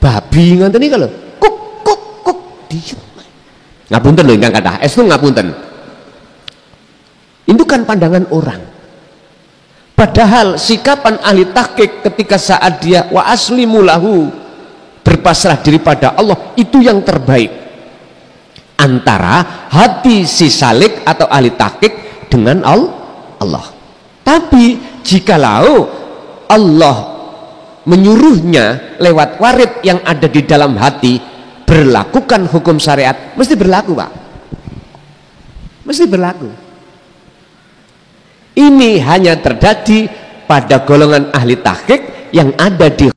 babi ngoten iki lho. Kuk diem. Ngapunten lho ingkang kathah. Estu ngapunten. Itu kan pandangan orang. Padahal sikapan ahli tahqiq ketika saat dia wa aslimu lahu, berpasrah diri pada Allah, itu yang terbaik antara hati si salik atau ahli tahqiq dengan Allah. Tapi jikalau Allah menyuruhnya lewat warid yang ada di dalam hati, berlakukan hukum syariat, mesti berlaku Pak, mesti berlaku. Ini hanya terjadi pada golongan ahli tahqiq yang ada di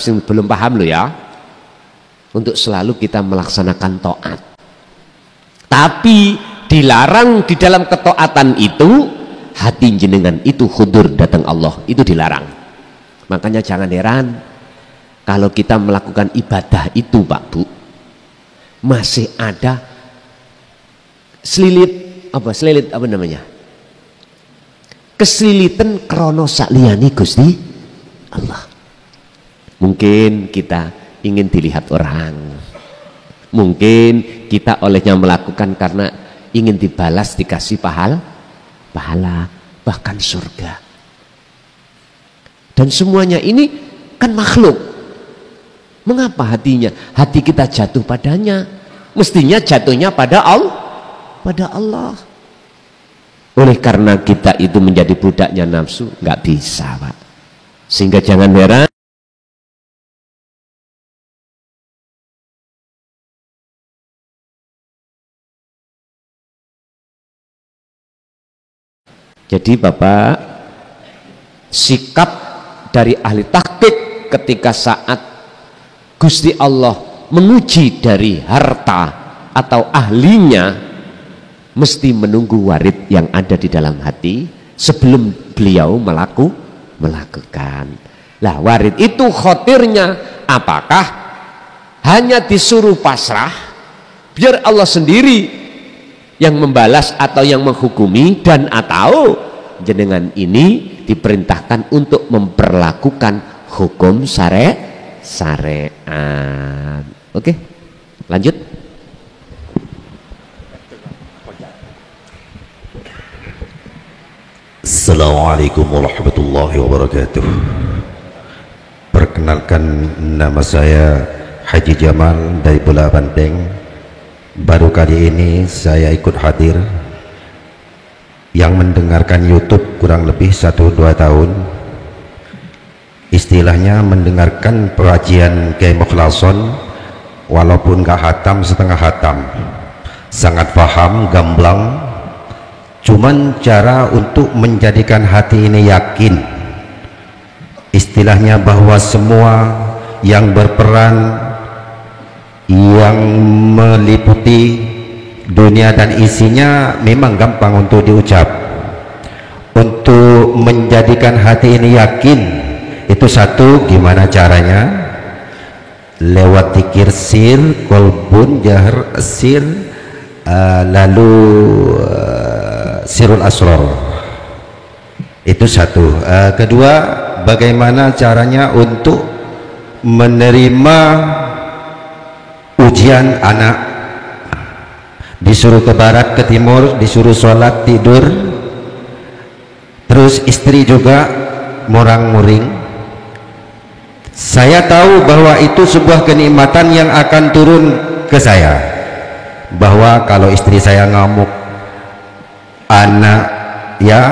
belum paham lo ya, untuk selalu kita melaksanakan taat. Tapi dilarang di dalam ketaatan itu hati jenengan itu khudur datang Allah, itu dilarang. Makanya jangan heran kalau kita melakukan ibadah itu Pak Bu, masih ada selilit apa namanya, keselilitan krono sakliyane Gusti Allah. Mungkin kita ingin dilihat orang, mungkin kita olehnya melakukan karena ingin dibalas, dikasih pahala, bahkan surga. Dan semuanya ini kan makhluk. Mengapa hati kita jatuh padanya? Mestinya jatuhnya pada Allah. Oleh karena kita itu menjadi budaknya nafsu, nggak bisa Pak. Sehingga jangan heran jadi Bapak, sikap dari ahli tahqiq ketika saat Gusti Allah menguji dari harta atau ahlinya, mesti menunggu warid yang ada di dalam hati sebelum beliau melakukan. Lah warid itu khotirnya, apakah hanya disuruh pasrah biar Allah sendiri yang membalas atau yang menghukumi, dan atau jenengan ini diperintahkan untuk memperlakukan hukum syariat. Oke, lanjut. Assalamualaikum warahmatullahi wabarakatuh. Perkenalkan, nama saya Haji Jamal dari Pulau Banteng. Baru kali ini saya ikut hadir. Yang mendengarkan YouTube kurang lebih 1-2 tahun, istilahnya mendengarkan pengajian Kiai Mukhlason, walaupun gak hatam, setengah hatam, sangat paham, gamblang. Cuman cara untuk menjadikan hati ini yakin, istilahnya bahwa semua yang berperan, yang meliputi dunia dan isinya memang gampang untuk diucap. Untuk menjadikan hati ini yakin, itu satu, gimana caranya? Lewat zikir sir, kolbun, jahar sir, lalu sirul asrar. Itu satu. Kedua, bagaimana caranya untuk menerima ujian anak? Disuruh ke barat, ke timur, disuruh sholat, tidur, terus istri juga murang-muring. Saya tahu bahwa itu sebuah kenikmatan yang akan turun ke saya, bahwa kalau istri saya ngamuk, anak ya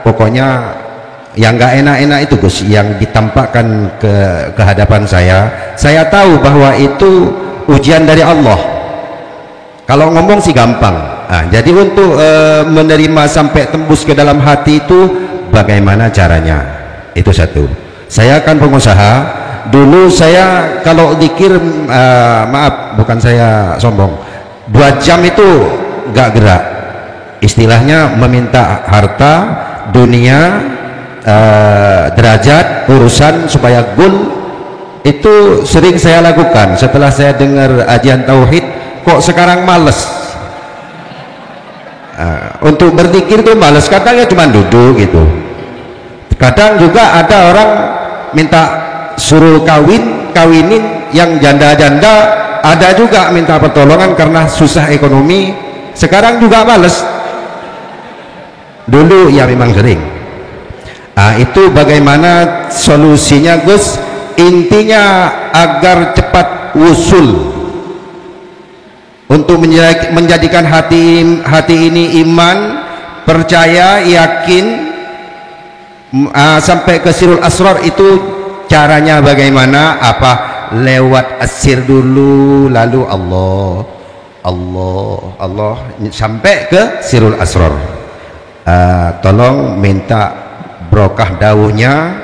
pokoknya yang gak enak-enak itu Gus, yang ditampakkan ke hadapan saya tahu bahwa itu ujian dari Allah. Kalau ngomong sih gampang. Jadi untuk menerima sampai tembus ke dalam hati itu bagaimana caranya? Itu satu. Saya kan pengusaha. Dulu saya kalau zikir, maaf bukan saya sombong, 2 jam itu gak gerak. Istilahnya meminta harta, dunia, derajat, urusan supaya gul, itu sering saya lakukan. Setelah saya dengar ajian tauhid, kok sekarang males untuk berzikir tuh, males. Kadang ya cuma duduk gitu. Kadang juga ada orang minta suruh kawinin yang janda-janda, ada juga minta pertolongan karena susah ekonomi. Sekarang juga males. Dulu ya memang sering. Itu bagaimana solusinya Gus? Intinya agar cepat wusul, untuk menjadikan hati ini iman, percaya, yakin, sampai ke sirul asrar. Itu caranya bagaimana? Apa? Lewat asir dulu, lalu Allah sampai ke sirul asrar. Tolong minta brokah dawuhnya,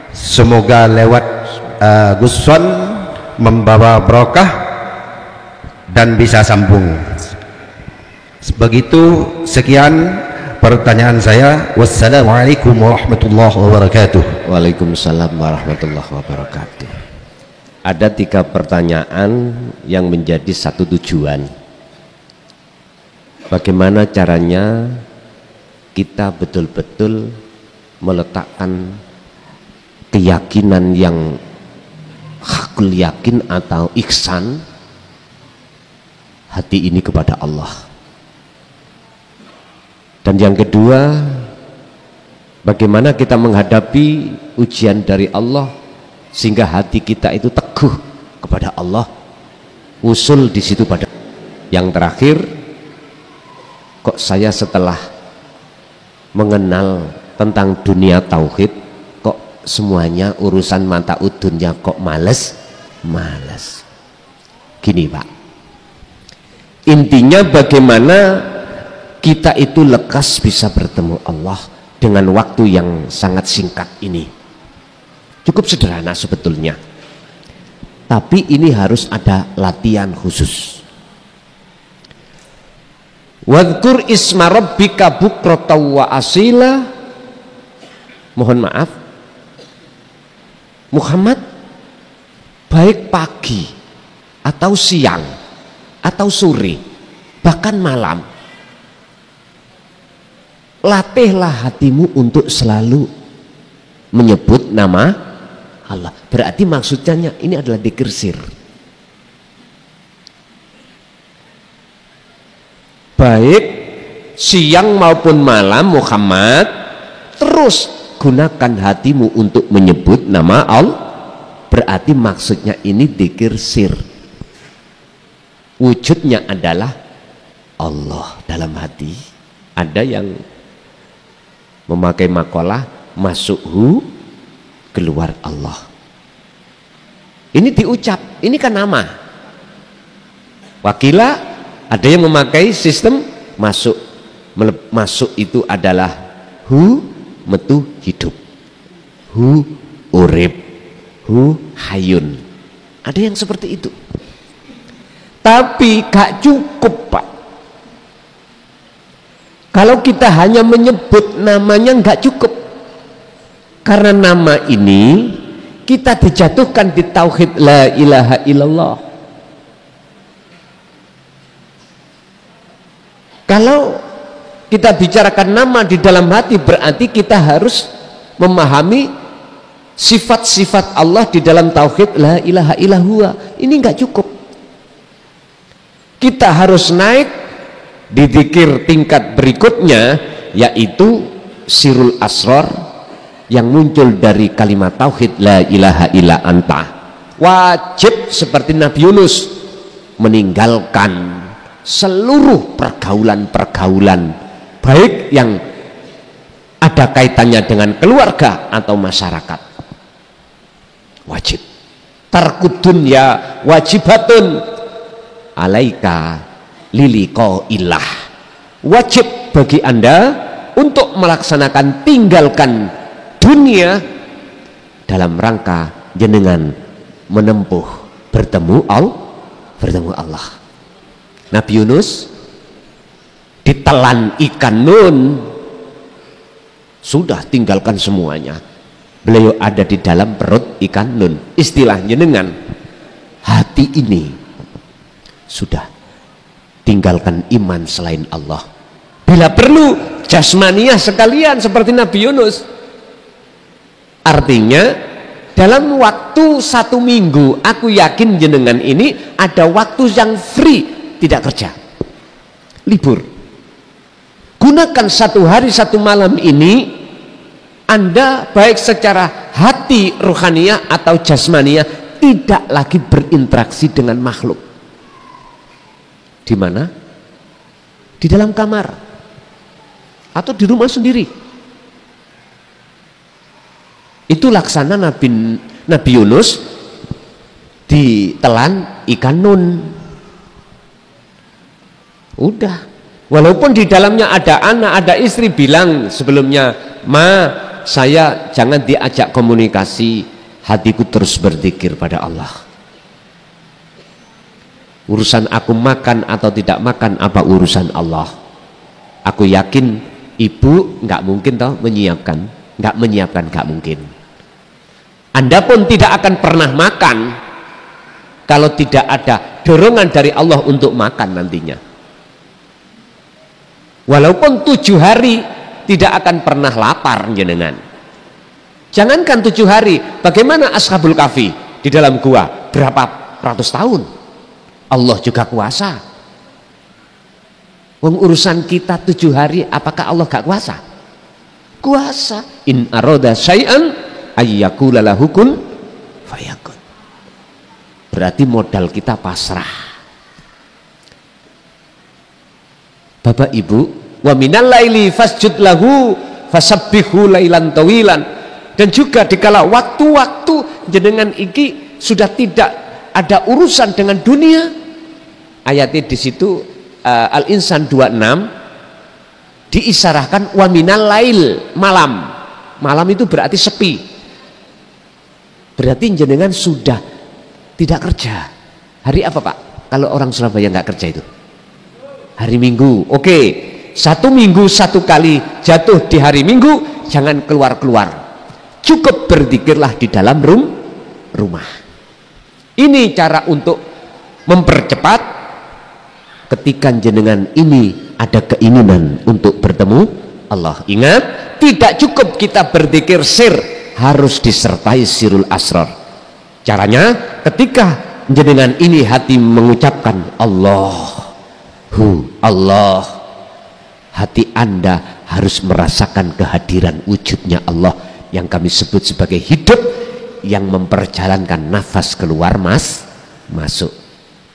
semoga lewat Guson membawa brokah dan bisa sambung. Begitu, sekian pertanyaan saya. Wassalamualaikum warahmatullahi wabarakatuh. Waalaikumsalam warahmatullahi wabarakatuh. ada 3 pertanyaan yang menjadi satu tujuan. Bagaimana caranya kita betul-betul meletakkan keyakinan yang hakul yakin atau ihsan hati ini kepada Allah. Dan yang kedua, bagaimana kita menghadapi ujian dari Allah sehingga hati kita itu teguh kepada Allah, usul di situ pada. Yang terakhir, kok saya setelah mengenal tentang dunia tauhid kok semuanya urusan mata udunnya kok males. Gini Pak, intinya bagaimana kita itu lekas bisa bertemu Allah dengan waktu yang sangat singkat ini. Cukup sederhana sebetulnya, tapi ini harus ada latihan khusus. Wadhkur isma rabbika bukratan wa asila. Mohon maaf Muhammad, baik pagi atau siang atau sore bahkan malam, latihlah hatimu untuk selalu menyebut nama Allah. Berarti maksudnya ini adalah dzikir sir. Baik siang maupun malam Muhammad, terus gunakan hatimu untuk menyebut nama Allah. Berarti maksudnya ini dzikir sir. Wujudnya adalah Allah dalam hati. Ada yang memakai makalah masuk hu, keluar Allah. Ini diucap, ini kan nama. Wakila ada yang memakai sistem masuk. Masuk itu adalah hu, metu hidup, hu urip, hu hayun. Ada yang seperti itu. Tapi gak cukup Pak. Kalau kita hanya menyebut namanya gak cukup. Karena nama ini kita dijatuhkan di tauhid la ilaha illallah. Kalau kita bicarakan nama di dalam hati, berarti kita harus memahami sifat-sifat Allah di dalam tauhid la ilaha illallah. Ini enggak cukup. Kita harus naik di dzikir tingkat berikutnya, yaitu sirul asrar yang muncul dari kalimat tauhid la ilaha illa anta. Wajib seperti Nabi Yunus meninggalkan seluruh pergaulan-pergaulan baik yang ada kaitannya dengan keluarga atau masyarakat. Wajib. Tarkudun ya wajibatun alaika liliko ilah. Wajib bagi Anda untuk melaksanakan tinggalkan dunia dalam rangka jenengan menempuh bertemu Allah. Nabi Yunus ditelan ikan nun, sudah tinggalkan semuanya. Beliau ada di dalam perut ikan nun. Istilahnya dengan hati ini sudah tinggalkan iman selain Allah. Bila perlu jasmaniah sekalian seperti Nabi Yunus. Artinya dalam waktu 1 minggu aku yakin jenengan ini ada waktu yang free, tidak kerja, libur. Gunakan 1 hari 1 malam ini Anda baik secara hati rohaniah atau jasmaniah tidak lagi berinteraksi dengan makhluk. Di mana? Di dalam kamar atau di rumah sendiri. Itu laksana Nabi Yunus ditelan ikan nun. Udah, walaupun di dalamnya ada anak, ada istri bilang sebelumnya, ma saya jangan diajak komunikasi, hatiku terus berzikir pada Allah. Urusan aku makan atau tidak makan apa urusan Allah. Aku yakin ibu nggak mungkin toh menyiapkan, nggak mungkin. Anda pun tidak akan pernah makan kalau tidak ada dorongan dari Allah untuk makan nantinya. Walaupun 7 hari tidak akan pernah lapar jenengan. Jangankan 7 hari, bagaimana Ashabul Kahfi di dalam gua berapa ratus tahun? Allah juga kuasa. Wong urusan kita 7 hari, apakah Allah gak kuasa? Kuasa. In aroda syai'an ayyakula lahu kun fayakun. Berarti modal kita pasrah. Bapak Ibu, wa minal laili fasjud lahu fasabbihu lailan tawilan. Dan juga dikala waktu-waktu jenengan iki sudah tidak ada urusan dengan dunia. Ayatnya di situ Al-Insan 26 diisarahkan wa minal lail, malam. Malam itu berarti sepi. Berarti jenengan sudah tidak kerja. Hari apa Pak? Kalau orang Surabaya nggak kerja itu? Hari Minggu. Oke, 1 minggu 1 kali jatuh di hari Minggu, jangan keluar-keluar. Cukup berzikirlah di dalam rumah. Ini cara untuk mempercepat ketika jenengan ini ada keinginan untuk bertemu Allah. Ingat, tidak cukup kita berzikir sir, harus disertai sirul asrar. Caranya ketika jenengan ini hati mengucapkan Allahu Allah, hati Anda harus merasakan kehadiran wujudnya Allah yang kami sebut sebagai hidup, yang memperjalankan nafas keluar masuk.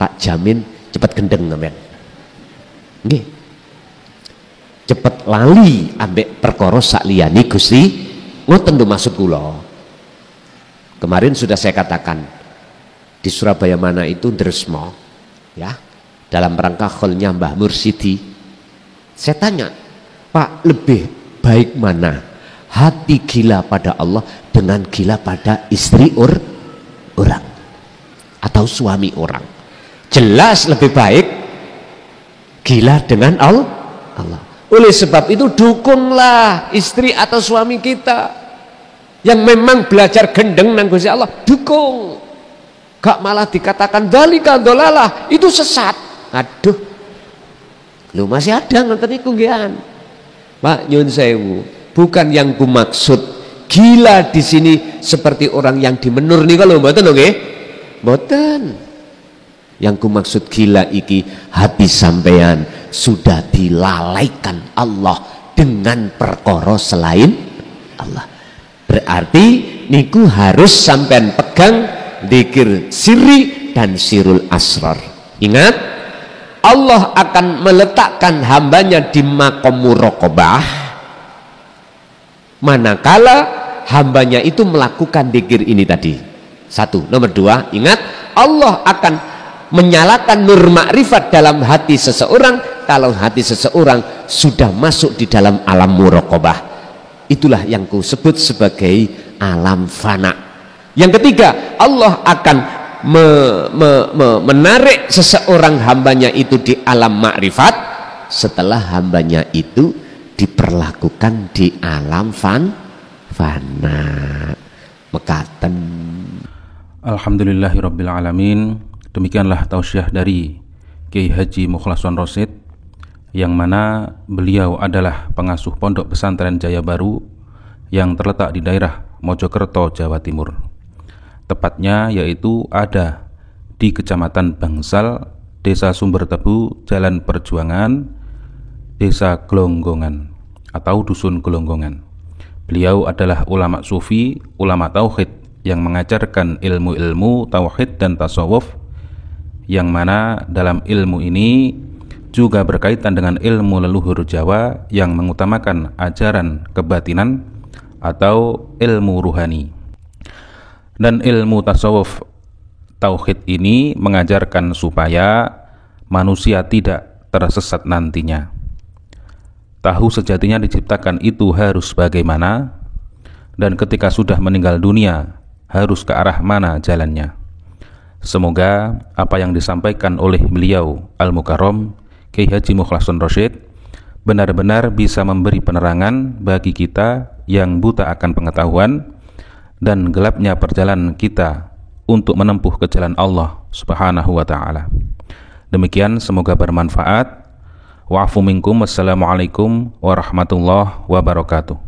Tak jamin cepat gendeng ngamen. Nggih. Cepet lali ambek perkara sak liyane Gusti, ngoten lho maksud kula. Kemarin sudah saya katakan di Surabaya mana itu Dresmo, ya, dalam rangka kholnya Mbah Mursidi. Saya tanya, Pak, lebih baik mana? Hati gila pada Allah dengan gila pada istri orang atau suami orang? Jelas lebih baik gila dengan Allah. Oleh sebab itu dukunglah istri atau suami kita yang memang belajar gendeng nang Gusti Allah, dukung. Gak malah dikatakan dzalika dhalalah, itu sesat. Aduh, lu masih ada ngoten niku nggih. Pak nyun sewu, bukan yang kumaksud gila di sini seperti orang yang dimenur nih kalau mboten nggih, mboten. Yang kumaksud gila iki hati sampean sudah dilalaikan Allah dengan perkara selain Allah. Berarti niku harus sampean pegang zikir sirri dan sirul asrar. Ingat, Allah akan meletakkan hambanya di maqam muraqabah manakala hambanya itu melakukan zikir ini tadi. 1. Nomor 2, ingat, Allah akan menyalakan nur makrifat dalam hati seseorang kalau hati seseorang sudah masuk di dalam alam muraqabah. Itulah yang ku sebut sebagai alam fana. Yang ketiga, Allah akan menarik seseorang hambanya itu di alam makrifat setelah hambanya itu diperlakukan di alam fana. Mekaten. Alhamdulillahirabbil alamin. Demikianlah tausiah dari Kiai Haji Mukhlason Rosyid, yang mana beliau adalah pengasuh Pondok Pesantren Jaya Baru yang terletak di daerah Mojokerto, Jawa Timur. Tepatnya yaitu ada di Kecamatan Bangsal, Desa Sumbertebu, Jalan Perjuangan, Desa Glonggongan atau Dusun Glonggongan. Beliau adalah ulama sufi, ulama tauhid yang mengajarkan ilmu-ilmu tauhid dan tasawuf, yang mana dalam ilmu ini juga berkaitan dengan ilmu leluhur Jawa yang mengutamakan ajaran kebatinan atau ilmu ruhani. Dan ilmu tasawuf tauhid ini mengajarkan supaya manusia tidak tersesat nantinya. Tahu sejatinya diciptakan itu harus bagaimana, dan ketika sudah meninggal dunia harus ke arah mana jalannya. Semoga apa yang disampaikan oleh beliau Al-Mukarram Kiai Haji Mukhlason Rosyid benar-benar bisa memberi penerangan bagi kita yang buta akan pengetahuan dan gelapnya perjalanan kita untuk menempuh ke jalan Allah Subhanahu wa taala. Demikian, semoga bermanfaat. Wa'afu minkum. Wassalamualaikum warahmatullahi wabarakatuh.